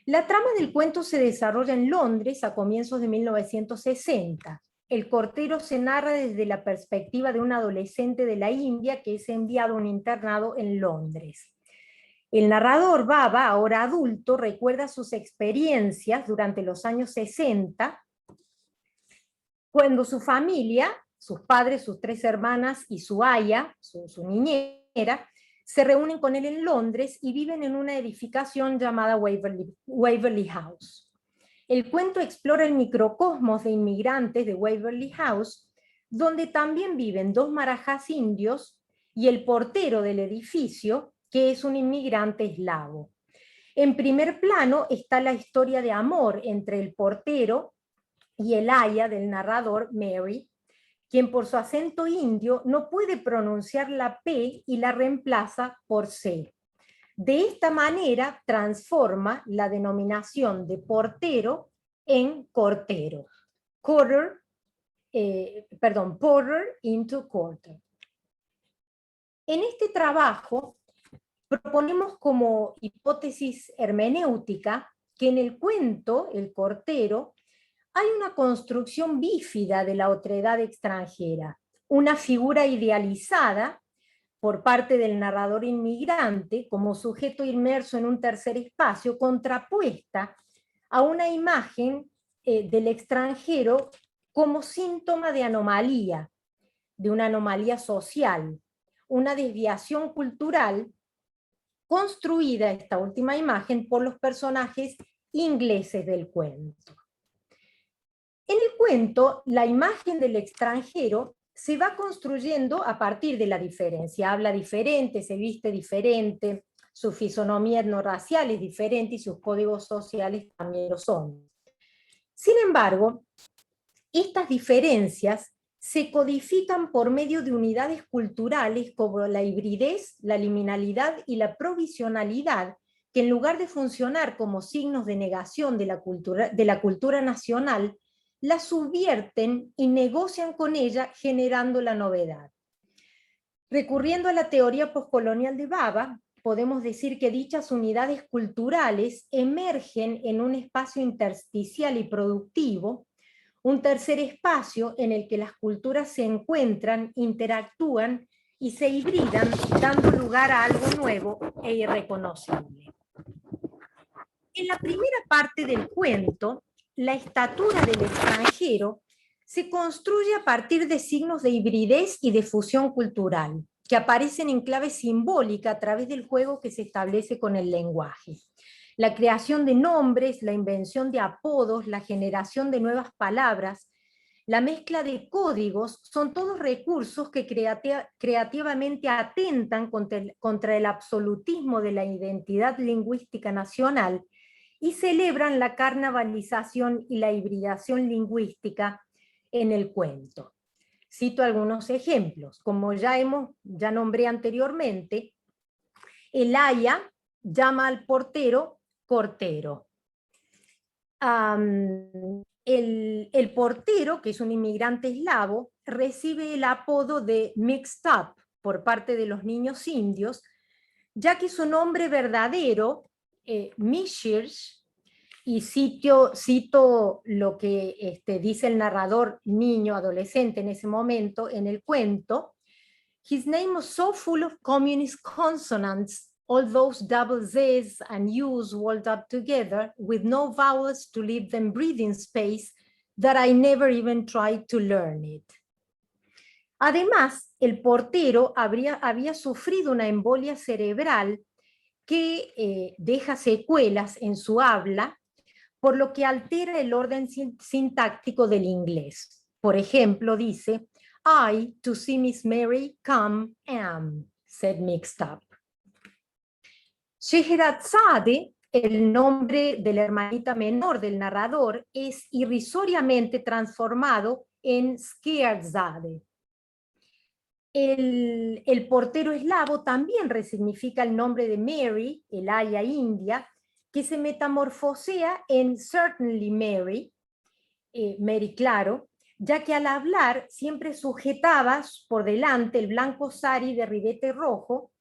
La trama del cuento se desarrolla en Londres a comienzos de 1960. El Cortero se narra desde la perspectiva de un adolescente de la India que es enviado a un internado en Londres. El narrador, Baba, ahora adulto, recuerda sus experiencias durante los años 60, cuando su familia, sus padres, sus 3 hermanas y su aya, su niñera, se reúnen con él en Londres y viven en una edificación llamada Waverly House. El cuento explora el microcosmos de inmigrantes de Waverly House, donde también viven 2 marajás indios y el portero del edificio, que es un inmigrante eslavo. En primer plano está la historia de amor entre el portero y el aya del narrador, Mary, quien por su acento indio no puede pronunciar la P y la reemplaza por C. De esta manera transforma la denominación de portero en cortero. Porter into quarter. En este trabajo proponemos como hipótesis hermenéutica que en el cuento, El Cortero, hay una construcción bífida de la otredad extranjera, una figura idealizada por parte del narrador inmigrante como sujeto inmerso en un tercer espacio, contrapuesta a una imagen del extranjero como síntoma de anomalía, de una anomalía social, una desviación cultural construida, esta última imagen, por los personajes ingleses del cuento. En el cuento, la imagen del extranjero se va construyendo a partir de la diferencia. Habla diferente, se viste diferente, su fisonomía etnorracial es diferente y sus códigos sociales también lo son. Sin embargo, estas diferencias se codifican por medio de unidades culturales como la hibridez, la liminalidad y la provisionalidad, que en lugar de funcionar como signos de negación de la cultura nacional, la subvierten y negocian con ella generando la novedad. Recurriendo a la teoría postcolonial de Baba, podemos decir que dichas unidades culturales emergen en un espacio intersticial y productivo, un tercer espacio en el que las culturas se encuentran, interactúan y se hibridan, dando lugar a algo nuevo e irreconocible. En la primera parte del cuento, la estatura del extranjero se construye a partir de signos de hibridez y de fusión cultural, que aparecen en clave simbólica a través del juego que se establece con el lenguaje. La creación de nombres, la invención de apodos, la generación de nuevas palabras, la mezcla de códigos, son todos recursos que creativamente atentan contra el absolutismo de la identidad lingüística nacional y celebran la carnavalización y la hibridación lingüística en el cuento. Cito algunos ejemplos. Como ya nombré anteriormente, el aya llama al portero cortero. El portero, que es un inmigrante eslavo, recibe el apodo de Mixed Up por parte de los niños indios, ya que su nombre verdadero, Mishirsh, y cito lo que dice el narrador niño adolescente en ese momento en el cuento, his name was so full of communist consonants, all those double Z's and U's walled up together with no vowels to leave them breathing space, that I never even tried to learn it. Además, el portero había sufrido una embolia cerebral que deja secuelas en su habla, por lo que altera el orden sintáctico del inglés. Por ejemplo, dice, I, to see Miss Mary, come, am, said Mixed Up. Scheherazade, el nombre de la hermanita menor del narrador, es irrisoriamente transformado en Scheherazade. El portero eslavo también resignifica el nombre de Mary, el aya india, que se metamorfosea en Certainly Mary, Mary claro, ya que al hablar siempre sujetaba por delante el blanco sari de ribete rojo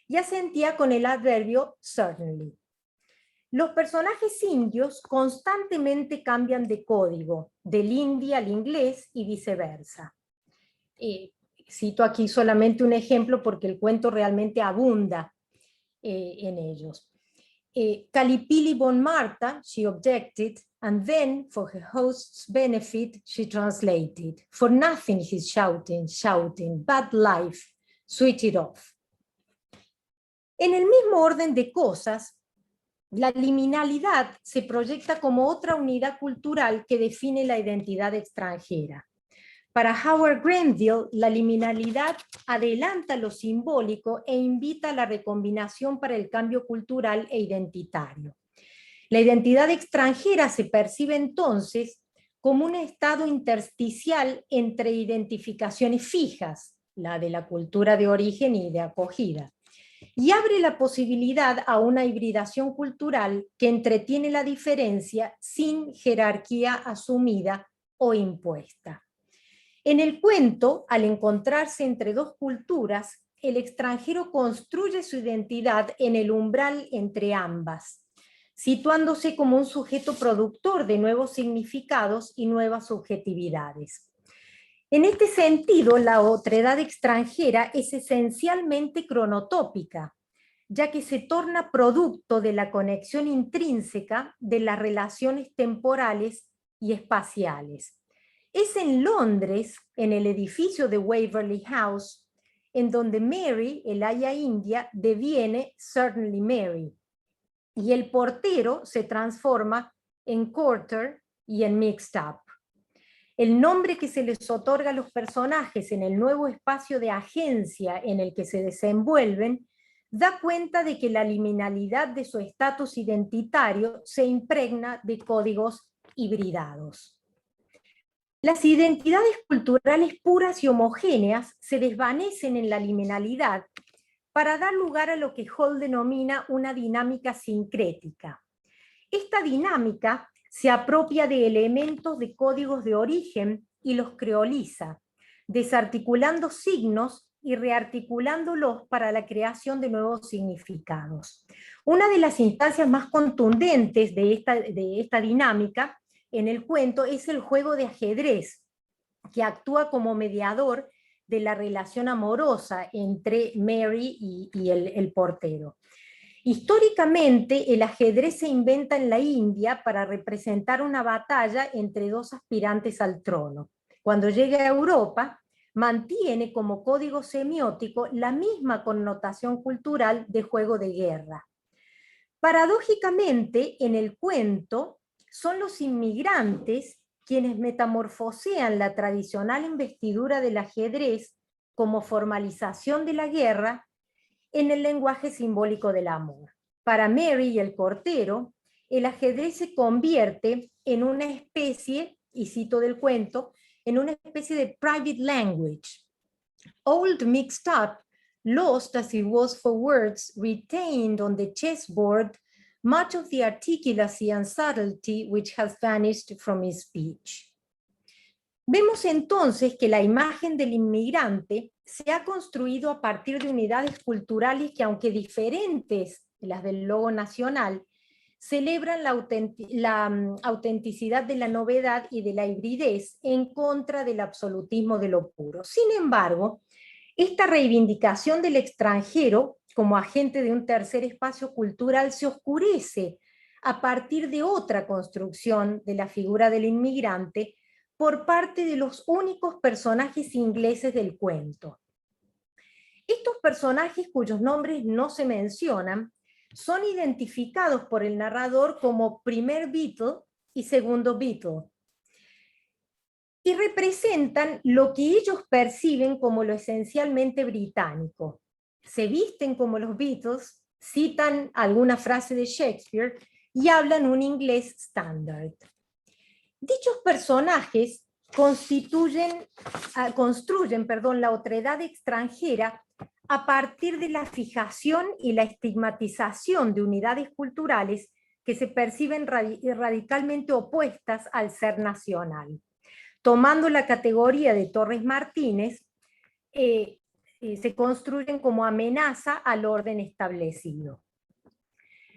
y asentía con el adverbio certainly. Los personajes indios constantemente cambian de código, del hindi al inglés y viceversa. Cito aquí solamente un ejemplo porque el cuento realmente abunda en ellos. Kalipili Bon Martha, she objected, and then, for her host's benefit, she translated, for nothing he's shouting, bad life, switch it off. En el mismo orden de cosas, la liminalidad se proyecta como otra unidad cultural que define la identidad extranjera. Para Howard Grenville, la liminalidad adelanta lo simbólico e invita a la recombinación para el cambio cultural e identitario. La identidad extranjera se percibe entonces como un estado intersticial entre identificaciones fijas, la de la cultura de origen y de acogida, y abre la posibilidad a una hibridación cultural que entretiene la diferencia sin jerarquía asumida o impuesta. En el cuento, al encontrarse entre dos culturas, el extranjero construye su identidad en el umbral entre ambas, situándose como un sujeto productor de nuevos significados y nuevas subjetividades. En este sentido, la otredad extranjera es esencialmente cronotópica, ya que se torna producto de la conexión intrínseca de las relaciones temporales y espaciales. Es en Londres, en el edificio de Waverly House, en donde Mary, el aya india, deviene Certainly Mary, y el portero se transforma en Corter y en Mixed Up. El nombre que se les otorga a los personajes en el nuevo espacio de agencia en el que se desenvuelven da cuenta de que la liminalidad de su estatus identitario se impregna de códigos hibridados. Las identidades culturales puras y homogéneas se desvanecen en la liminalidad para dar lugar a lo que Hall denomina una dinámica sincrética. Esta dinámica se apropia de elementos de códigos de origen y los creoliza, desarticulando signos y rearticulándolos para la creación de nuevos significados. Una de las instancias más contundentes de esta dinámica en el cuento es el juego de ajedrez, que actúa como mediador de la relación amorosa entre Mary y el portero. Históricamente, el ajedrez se inventa en la India para representar una batalla entre dos aspirantes al trono. Cuando llega a Europa, mantiene como código semiótico la misma connotación cultural de juego de guerra. Paradójicamente, en el cuento, son los inmigrantes quienes metamorfosean la tradicional investidura del ajedrez como formalización de la guerra en el lenguaje simbólico del amor. Para Mary y el portero, el ajedrez se convierte en una especie, y cito del cuento, en una especie de private language. Old Mixed Up, lost as it was for words, retained on the chessboard much of the articulacy and subtlety which has vanished from his speech. Vemos entonces que la imagen del inmigrante se ha construido a partir de unidades culturales que, aunque diferentes de las del logo nacional, celebran la autenticidad de la novedad y de la hibridez en contra del absolutismo de lo puro. Sin embargo, esta reivindicación del extranjero como agente de un tercer espacio cultural se oscurece a partir de otra construcción de la figura del inmigrante por parte de los únicos personajes ingleses del cuento. Estos personajes, cuyos nombres no se mencionan, son identificados por el narrador como primer Beatle y segundo Beatle, y representan lo que ellos perciben como lo esencialmente británico. Se visten como los Beatles, citan alguna frase de Shakespeare y hablan un inglés estándar. Dichos personajes construyen la otredad extranjera a partir de la fijación y la estigmatización de unidades culturales que se perciben radicalmente opuestas al ser nacional. Tomando la categoría de Torres Martínez, se construyen como amenaza al orden establecido.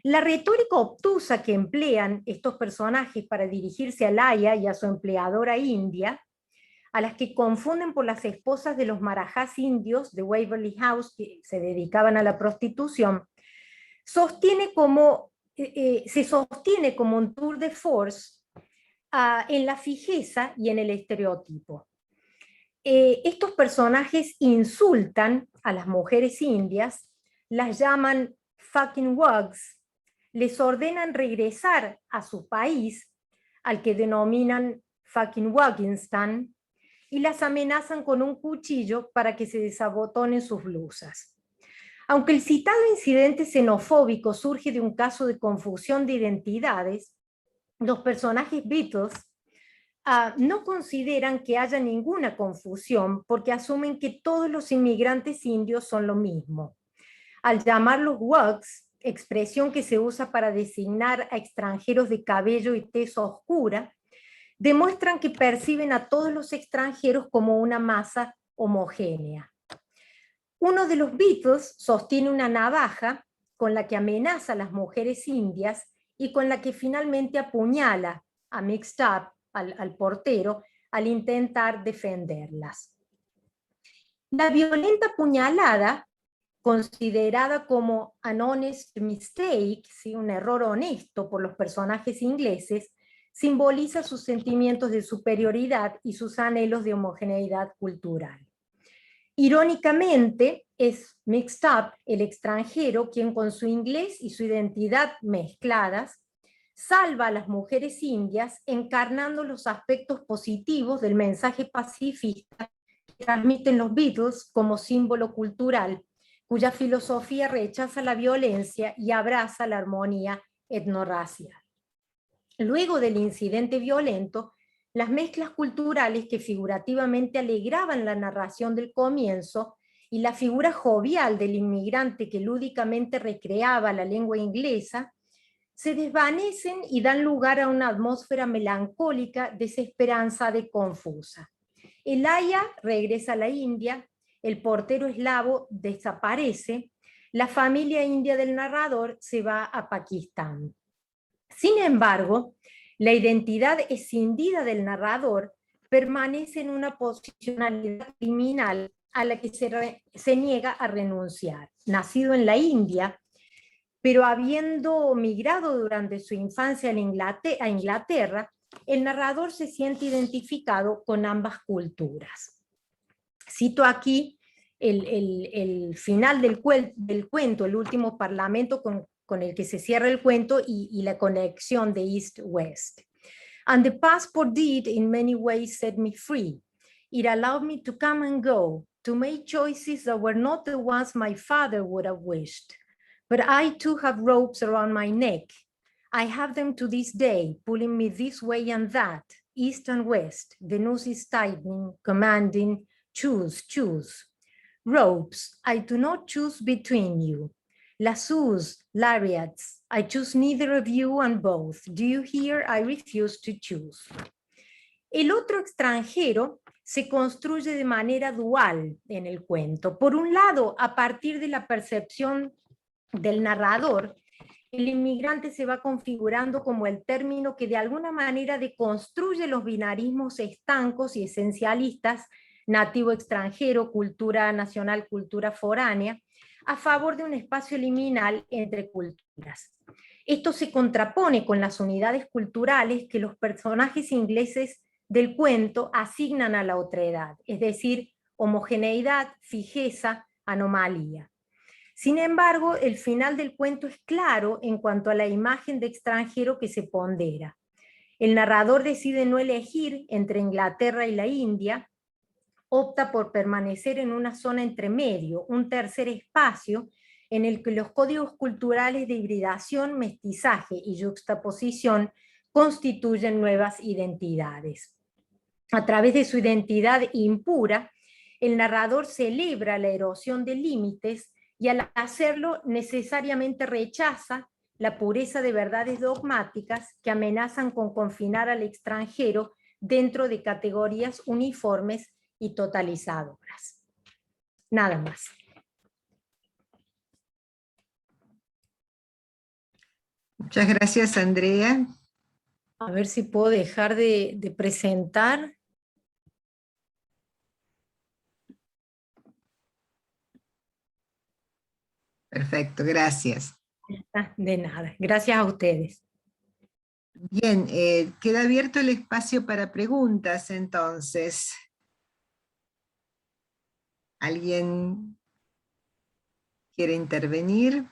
La retórica obtusa que emplean estos personajes para dirigirse a Laia y a su empleadora india, a las que confunden por las esposas de los marajás indios de Waverly House que se dedicaban a la prostitución, se sostiene como un tour de force en la fijeza y en el estereotipo. Estos personajes insultan a las mujeres indias, las llaman fucking wugs, les ordenan regresar a su país, al que denominan fucking Wugginstan, y las amenazan con un cuchillo para que se desabotonen sus blusas. Aunque el citado incidente xenofóbico surge de un caso de confusión de identidades, los personajes Beatles no consideran que haya ninguna confusión porque asumen que todos los inmigrantes indios son lo mismo. Al llamarlos wugs, expresión que se usa para designar a extranjeros de cabello y tez oscura, demuestran que perciben a todos los extranjeros como una masa homogénea. Uno de los Beatles sostiene una navaja con la que amenaza a las mujeres indias y con la que finalmente apuñala a Mixed Up, al portero, al intentar defenderlas. La violenta puñalada, considerada como an honest mistake, ¿sí? Un error honesto por los personajes ingleses, simboliza sus sentimientos de superioridad y sus anhelos de homogeneidad cultural. Irónicamente, es Mixed Up, el extranjero, quien con su inglés y su identidad mezcladas, salva a las mujeres indias encarnando los aspectos positivos del mensaje pacifista que transmiten los Beatles como símbolo cultural, cuya filosofía rechaza la violencia y abraza la armonía etnorracial. Luego del incidente violento, las mezclas culturales que figurativamente alegraban la narración del comienzo y la figura jovial del inmigrante que lúdicamente recreaba la lengua inglesa, se desvanecen y dan lugar a una atmósfera melancólica, desesperanzada y confusa. El aya regresa a la India, el portero eslavo desaparece, la familia india del narrador se va a Pakistán. Sin embargo, la identidad escindida del narrador permanece en una posicionalidad criminal a la que se niega a renunciar. Nacido en la India, pero habiendo migrado durante su infancia a Inglaterra, el narrador se siente identificado con ambas culturas. Cito aquí el final del cuento, el último parlamento con el que se cierra el cuento y la conexión de East-West. And the passport did in many ways set me free. It allowed me to come and go, to make choices that were not the ones my father would have wished. But I too have ropes around my neck. I have them to this day, pulling me this way and that, east and west. The noose is tightening, commanding, choose, choose. Ropes, I do not choose between you. Lassos, lariats, I choose neither of you and both. Do you hear? I refuse to choose. El otro extranjero se construye de manera dual en el cuento. Por un lado, a partir de la percepción del narrador, el inmigrante se va configurando como el término que de alguna manera deconstruye los binarismos estancos y esencialistas, nativo extranjero, cultura nacional, cultura foránea, a favor de un espacio liminal entre culturas. Esto se contrapone con las unidades culturales que los personajes ingleses del cuento asignan a la otredad, es decir, homogeneidad, fijeza, anomalía. Sin embargo, el final del cuento es claro en cuanto a la imagen de extranjero que se pondera. El narrador decide no elegir entre Inglaterra y la India, opta por permanecer en una zona entre medio, un tercer espacio en el que los códigos culturales de hibridación, mestizaje y yuxtaposición constituyen nuevas identidades. A través de su identidad impura, el narrador celebra la erosión de límites y al hacerlo necesariamente rechaza la pureza de verdades dogmáticas que amenazan con confinar al extranjero dentro de categorías uniformes y totalizadoras. Nada más. Muchas gracias, Andrea. A ver si puedo dejar de presentar. Perfecto, gracias. De nada, gracias a ustedes. Bien, queda abierto el espacio para preguntas, entonces. ¿Alguien quiere intervenir?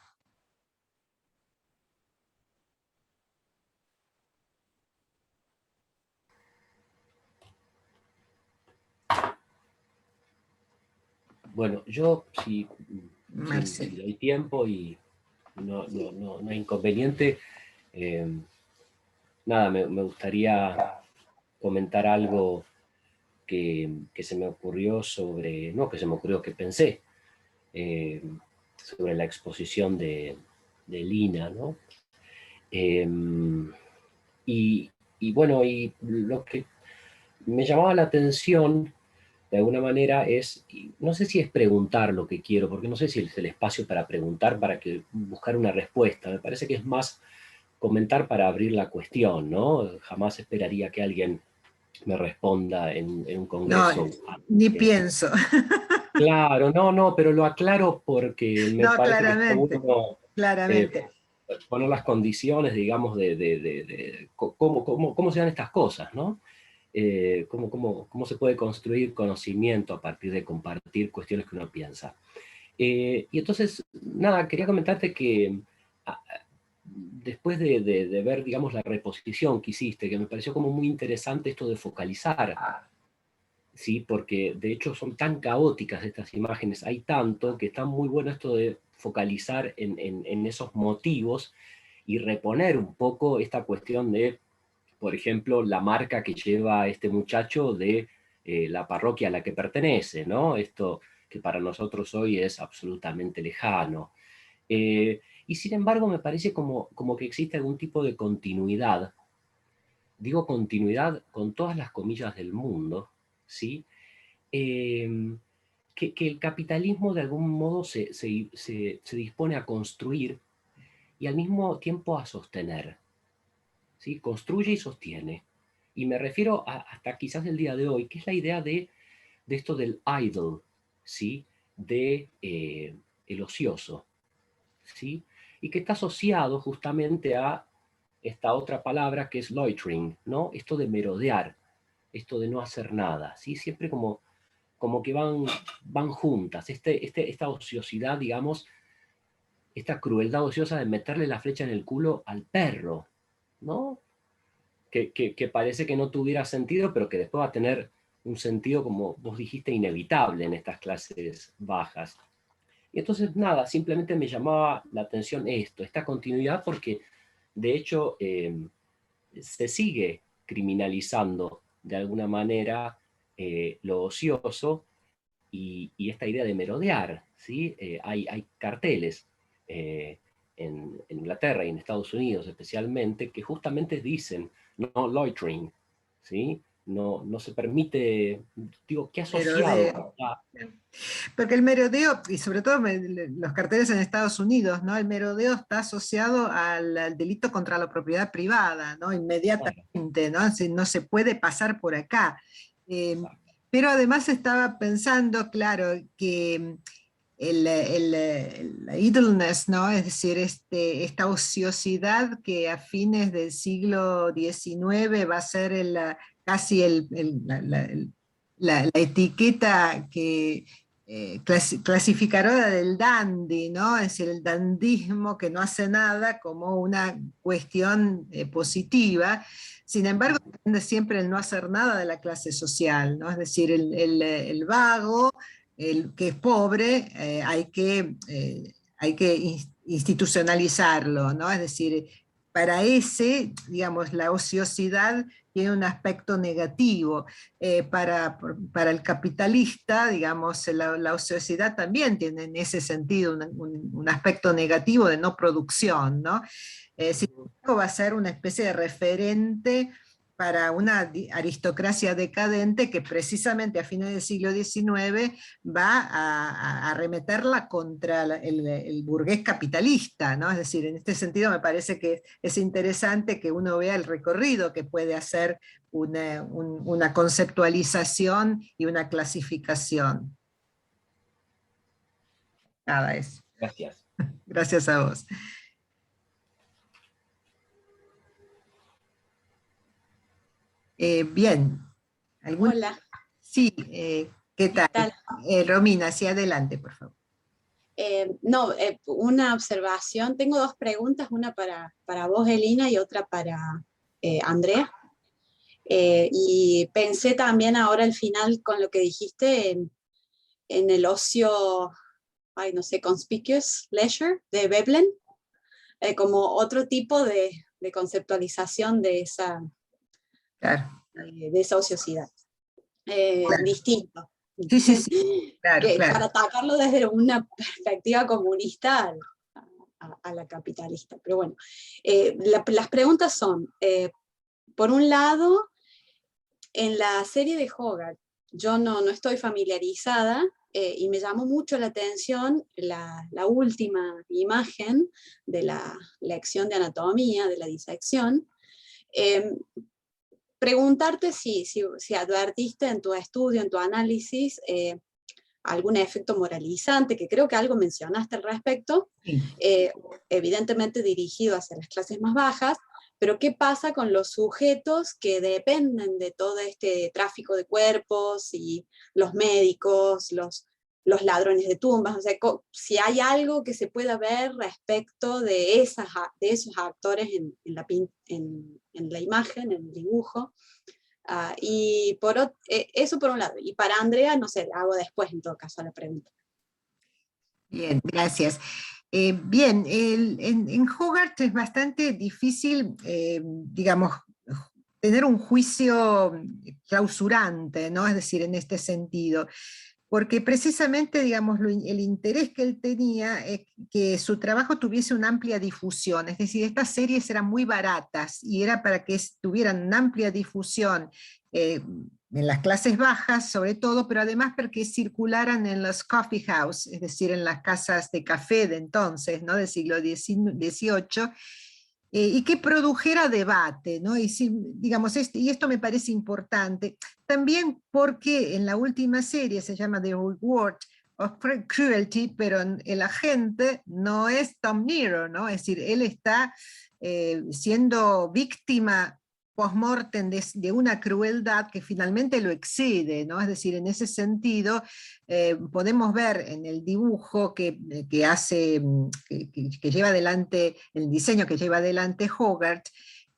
Bueno, yo si Marcelo. hay tiempo y no hay inconveniente, nada, me gustaría comentar algo que se me ocurrió sobre, no que se me ocurrió, que pensé sobre la exposición de Lina, ¿no? Y bueno, y lo que me llamaba la atención de alguna manera es, no sé si es preguntar lo que quiero, porque no sé si es el espacio para preguntar, para que buscar una respuesta. Me parece que es más comentar para abrir la cuestión, ¿no? Jamás esperaría que alguien me responda en un congreso. No, ni pienso. Claro, no, pero lo aclaro porque me No, parece claramente, que está bueno claramente. poner las condiciones, digamos, de cómo se dan estas cosas, ¿no? Cómo se puede construir conocimiento a partir de compartir cuestiones que uno piensa. Y entonces, nada, quería comentarte que después de ver, digamos, la reposición que hiciste, que me pareció como muy interesante esto de focalizar, ¿sí? Porque de hecho son tan caóticas estas imágenes, hay tanto que está muy bueno esto de focalizar en esos motivos y reponer un poco esta cuestión de, por ejemplo, la marca que lleva este muchacho de la parroquia a la que pertenece, ¿no? Esto que para nosotros hoy es absolutamente lejano. Y sin embargo me parece como que existe algún tipo de continuidad, digo continuidad con todas las comillas del mundo, ¿sí? Que el capitalismo de algún modo se dispone a construir y al mismo tiempo a sostener, ¿sí? Construye y sostiene. Y me refiero hasta quizás el día de hoy, que es la idea de esto del idle, ¿sí? De el ocioso, ¿sí? Y que está asociado justamente a esta otra palabra que es loitering, ¿no? Esto de merodear, esto de no hacer nada, ¿sí? Siempre como que van juntas, esta ociosidad, digamos, esta crueldad ociosa de meterle la flecha en el culo al perro, ¿no? Que parece que no tuviera sentido, pero que después va a tener un sentido, como vos dijiste, inevitable en estas clases bajas. Y entonces, nada, simplemente me llamaba la atención esta continuidad, porque de hecho se sigue criminalizando de alguna manera lo ocioso y esta idea de merodear, ¿sí? Hay carteles en Inglaterra y en Estados Unidos especialmente que justamente dicen no loitering, ¿sí? No se permite, digo, ¿qué asociado? Porque el merodeo, y sobre todo los carteles en Estados Unidos, ¿no? El merodeo está asociado al delito contra la propiedad privada, ¿no? Inmediatamente, ¿no? No se puede pasar por acá. Pero además estaba pensando, claro, que la idleness, ¿no? Es decir, esta ociosidad que a fines del siglo XIX va a ser casi la etiqueta que clasificadora del dandy, ¿no? Es decir, el dandismo que no hace nada como una cuestión positiva. Sin embargo, depende siempre el no hacer nada de la clase social, ¿no? Es decir, el vago, el que es pobre, hay que institucionalizarlo, ¿no? Es decir, para ese, digamos, la ociosidad tiene un aspecto negativo. Para el capitalista, digamos, la ociosidad también tiene en ese sentido un aspecto negativo de no producción, ¿no? Sin embargo, va a ser una especie de referente para una aristocracia decadente que precisamente a fines del siglo XIX va a arremeterla contra el burgués capitalista, ¿no? Es decir, en este sentido me parece que es interesante que uno vea el recorrido que puede hacer una conceptualización y una clasificación. Nada, eso. Gracias. Gracias a vos. Bien. Hola. Sí, ¿qué tal? ¿Qué tal? Romina, hacia adelante, por favor. Una observación. Tengo dos preguntas, una para vos, Elina, y otra para Andrea. Y pensé también ahora al final con lo que dijiste en el ocio, no sé, conspicuous leisure de Veblen, como otro tipo de conceptualización de esa, claro. De esa ociosidad. Claro. Distinto. Sí. Claro, claro. Para atacarlo desde una perspectiva comunista a la capitalista. Pero bueno, las preguntas son, por un lado, en la serie de Hogarth, yo no estoy familiarizada y me llamó mucho la atención la última imagen de la lección de anatomía, de la disección. Preguntarte si advertiste en tu estudio, en tu análisis, algún efecto moralizante, que creo que algo mencionaste al respecto, Sí. Evidentemente dirigido hacia las clases más bajas, pero ¿qué pasa con los sujetos que dependen de todo este tráfico de cuerpos y los médicos, los ladrones de tumbas? O sea, si hay algo que se pueda ver respecto de esos actores en la imagen, en el dibujo. Y eso por un lado. Y para Andrea, no sé, hago después en todo caso la pregunta. Bien, gracias. Bien, en Hogarth es bastante difícil, digamos, tener un juicio clausurante, ¿no? Es decir, en este sentido, porque precisamente, digamos, el interés que él tenía es que su trabajo tuviese una amplia difusión, es decir, estas series eran muy baratas y era para que tuvieran una amplia difusión en las clases bajas sobre todo, pero además para que circularan en los coffee house, es decir, en las casas de café de entonces, ¿no? Del siglo XVIII, y que produjera debate, ¿no? Y, digamos, y esto me parece importante, también porque en la última serie se llama The Reward of Cruelty, pero el agente no es Tom Nero, ¿no? Es decir, él está siendo víctima post-mortem de una crueldad que finalmente lo excede, ¿no? Es decir, en ese sentido, podemos ver en el dibujo que lleva adelante, el diseño que lleva adelante Hogarth,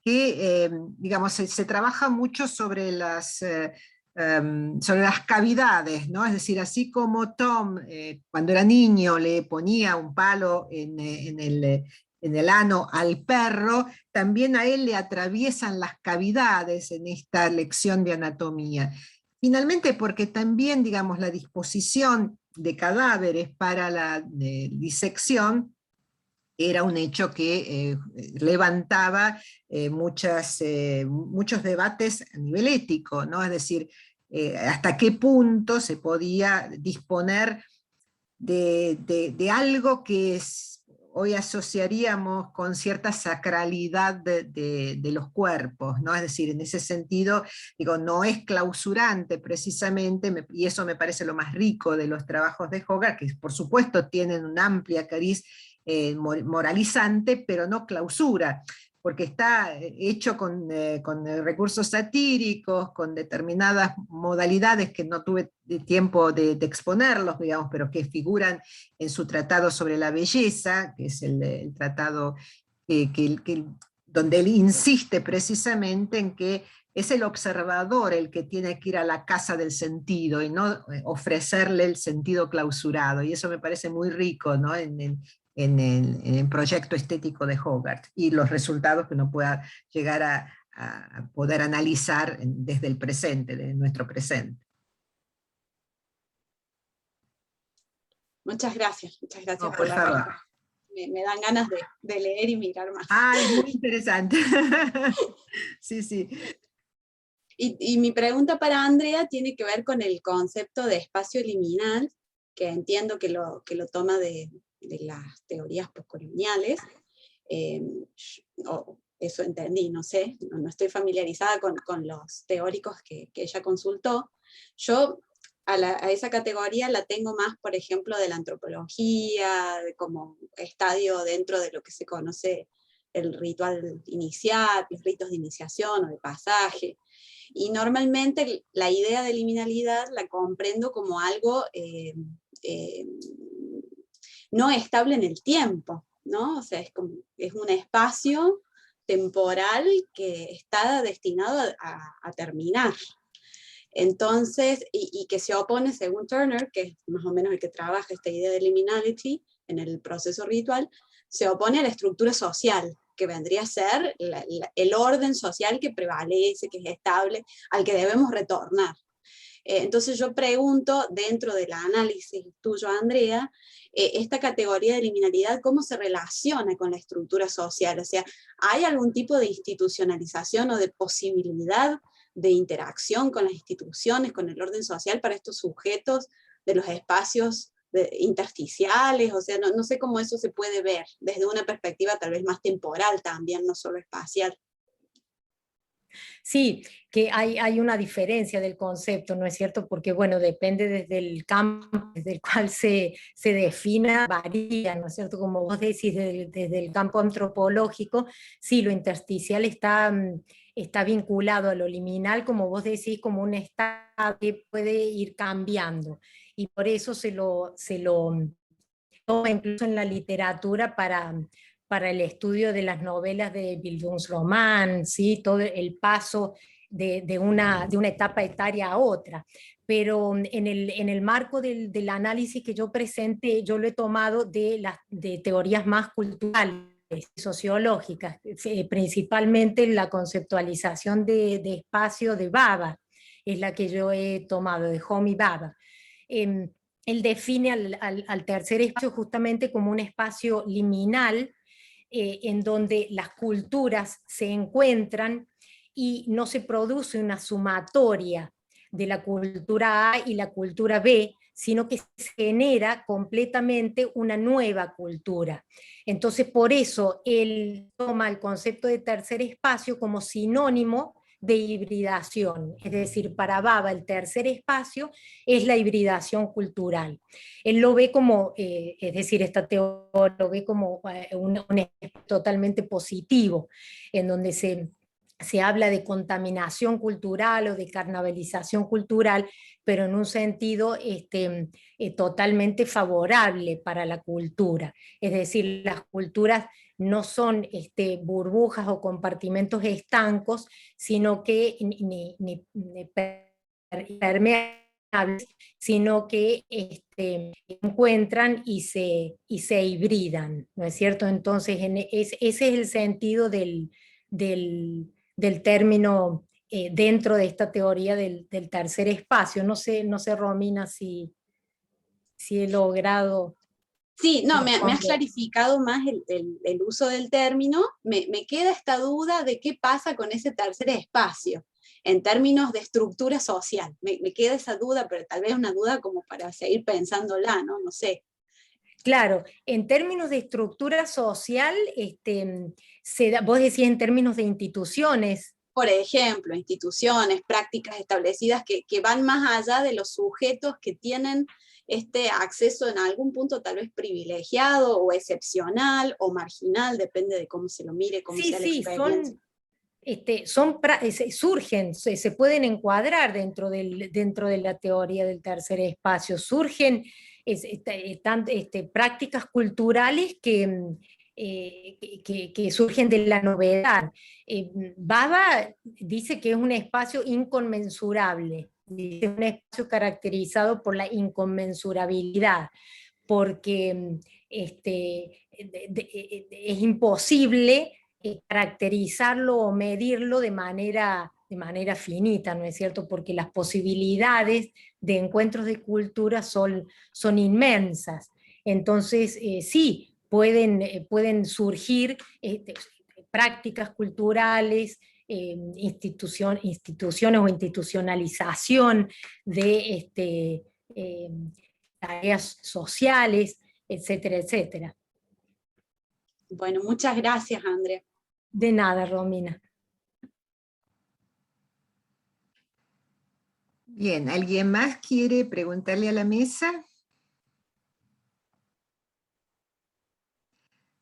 que, digamos, se trabaja mucho sobre las cavidades, ¿no? Es decir, así como Tom, cuando era niño, le ponía un palo en en el ano al perro, también a él le atraviesan las cavidades en esta lección de anatomía. Finalmente, porque también, digamos, la disposición de cadáveres para la disección era un hecho que levantaba muchos debates a nivel ético, ¿no? Es decir, hasta qué punto se podía disponer de algo que hoy asociaríamos con cierta sacralidad de los cuerpos, ¿no? Es decir, en ese sentido, digo, no es clausurante precisamente, y eso me parece lo más rico de los trabajos de Hogarth, que por supuesto tienen una amplia cariz moralizante, pero no clausura, porque está hecho con recursos satíricos, con determinadas modalidades que no tuve tiempo de exponerlos, digamos, pero que figuran en su tratado sobre la belleza, que es el tratado donde él insiste precisamente en que es el observador el que tiene que ir a la casa del sentido y no ofrecerle el sentido clausurado, y eso me parece muy rico, ¿no? En el proyecto estético de Hogarth, y los resultados que uno pueda llegar a poder analizar desde el presente, de nuestro presente. Muchas gracias No, por por la favor. respuesta. Me dan ganas de leer y mirar más. Ay, muy interesante. Sí, sí. Y mi pregunta para Andrea tiene que ver con el concepto de espacio liminal, que entiendo que lo toma de las teorías postcoloniales, o eso entendí, no sé, no estoy familiarizada con los teóricos que ella consultó. Yo a esa categoría la tengo más, por ejemplo, de la antropología, como estadio dentro de lo que se conoce el ritual inicial, los ritos de iniciación o de pasaje. Y normalmente la idea de liminalidad la comprendo como algo no estable en el tiempo, ¿no? O sea, es un espacio temporal que está destinado a terminar. Entonces, y que se opone, según Turner, que es más o menos el que trabaja esta idea de liminality en el proceso ritual, se opone a la estructura social, que vendría a ser el orden social que prevalece, que es estable, al que debemos retornar. Entonces yo pregunto, dentro del análisis tuyo, Andrea, esta categoría de liminalidad, ¿cómo se relaciona con la estructura social? O sea, ¿hay algún tipo de institucionalización o de posibilidad de interacción con las instituciones, con el orden social para estos sujetos de los espacios intersticiales? O sea, no sé cómo eso se puede ver desde una perspectiva tal vez más temporal también, no solo espacial. Sí, que hay una diferencia del concepto, ¿no es cierto? Porque, bueno, depende desde el campo desde el cual se defina, varía, ¿no es cierto? Como vos decís, desde el campo antropológico, sí, lo intersticial está vinculado a lo liminal, como vos decís, como un estado que puede ir cambiando. Y por eso se lo toma incluso en la literatura para el estudio de las novelas de Bildungsroman, ¿sí? Todo el paso de una etapa etaria a otra. Pero en el marco del análisis que yo presenté, yo lo he tomado de teorías más culturales, sociológicas, principalmente la conceptualización de espacio de Baba, es la que yo he tomado, de Homi Bhabha. Él define al tercer espacio justamente como un espacio liminal, en donde las culturas se encuentran y no se produce una sumatoria de la cultura A y la cultura B, sino que se genera completamente una nueva cultura. Entonces, por eso él toma el concepto de tercer espacio como sinónimo de hibridación, es decir, para Bhabha el tercer espacio es la hibridación cultural. Él lo ve como, es decir, esta teoría lo ve como un totalmente positivo, en donde se habla de contaminación cultural o de carnavalización cultural, pero en un sentido totalmente favorable para la cultura. Es decir, las culturas no son burbujas o compartimentos estancos, sino que permean sino que encuentran y se hibridan, ¿no es cierto? Entonces, ese es el sentido del término dentro de esta teoría del tercer espacio. No sé, Romina, si he logrado... Sí, no, me has clarificado más el uso del término. Me queda esta duda de qué pasa con ese tercer espacio, en términos de estructura social. Me queda esa duda, pero tal vez una duda como para seguir pensándola, ¿no? No sé. Claro, en términos de estructura social, vos decís en términos de instituciones. Por ejemplo, instituciones, prácticas establecidas que van más allá de los sujetos que tienen este acceso en algún punto tal vez privilegiado o excepcional o marginal, depende de cómo se lo mire, cómo sea la experiencia. Surgen, se pueden encuadrar dentro de la teoría del tercer espacio, surgen prácticas culturales que surgen de la novedad. Baba dice que es un espacio inconmensurable, es un espacio caracterizado por la inconmensurabilidad, porque es imposible caracterizarlo o medirlo de manera finita, ¿no es cierto? Porque las posibilidades de encuentros de cultura son inmensas. Entonces, sí, pueden surgir prácticas culturales, instituciones o institucionalización de tareas sociales, etcétera, etcétera. Bueno, muchas gracias, Andrea. De nada, Romina. Bien, ¿alguien más quiere preguntarle a la mesa?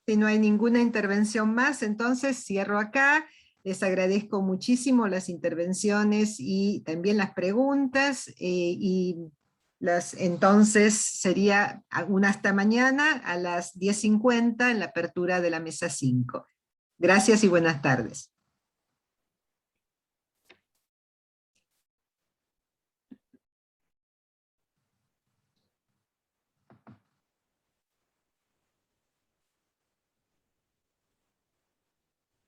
Si no hay ninguna intervención más, entonces cierro acá. Les agradezco muchísimo las intervenciones y también las preguntas. Entonces sería hasta mañana a las 10:50 en la apertura de la mesa 5. Gracias y buenas tardes.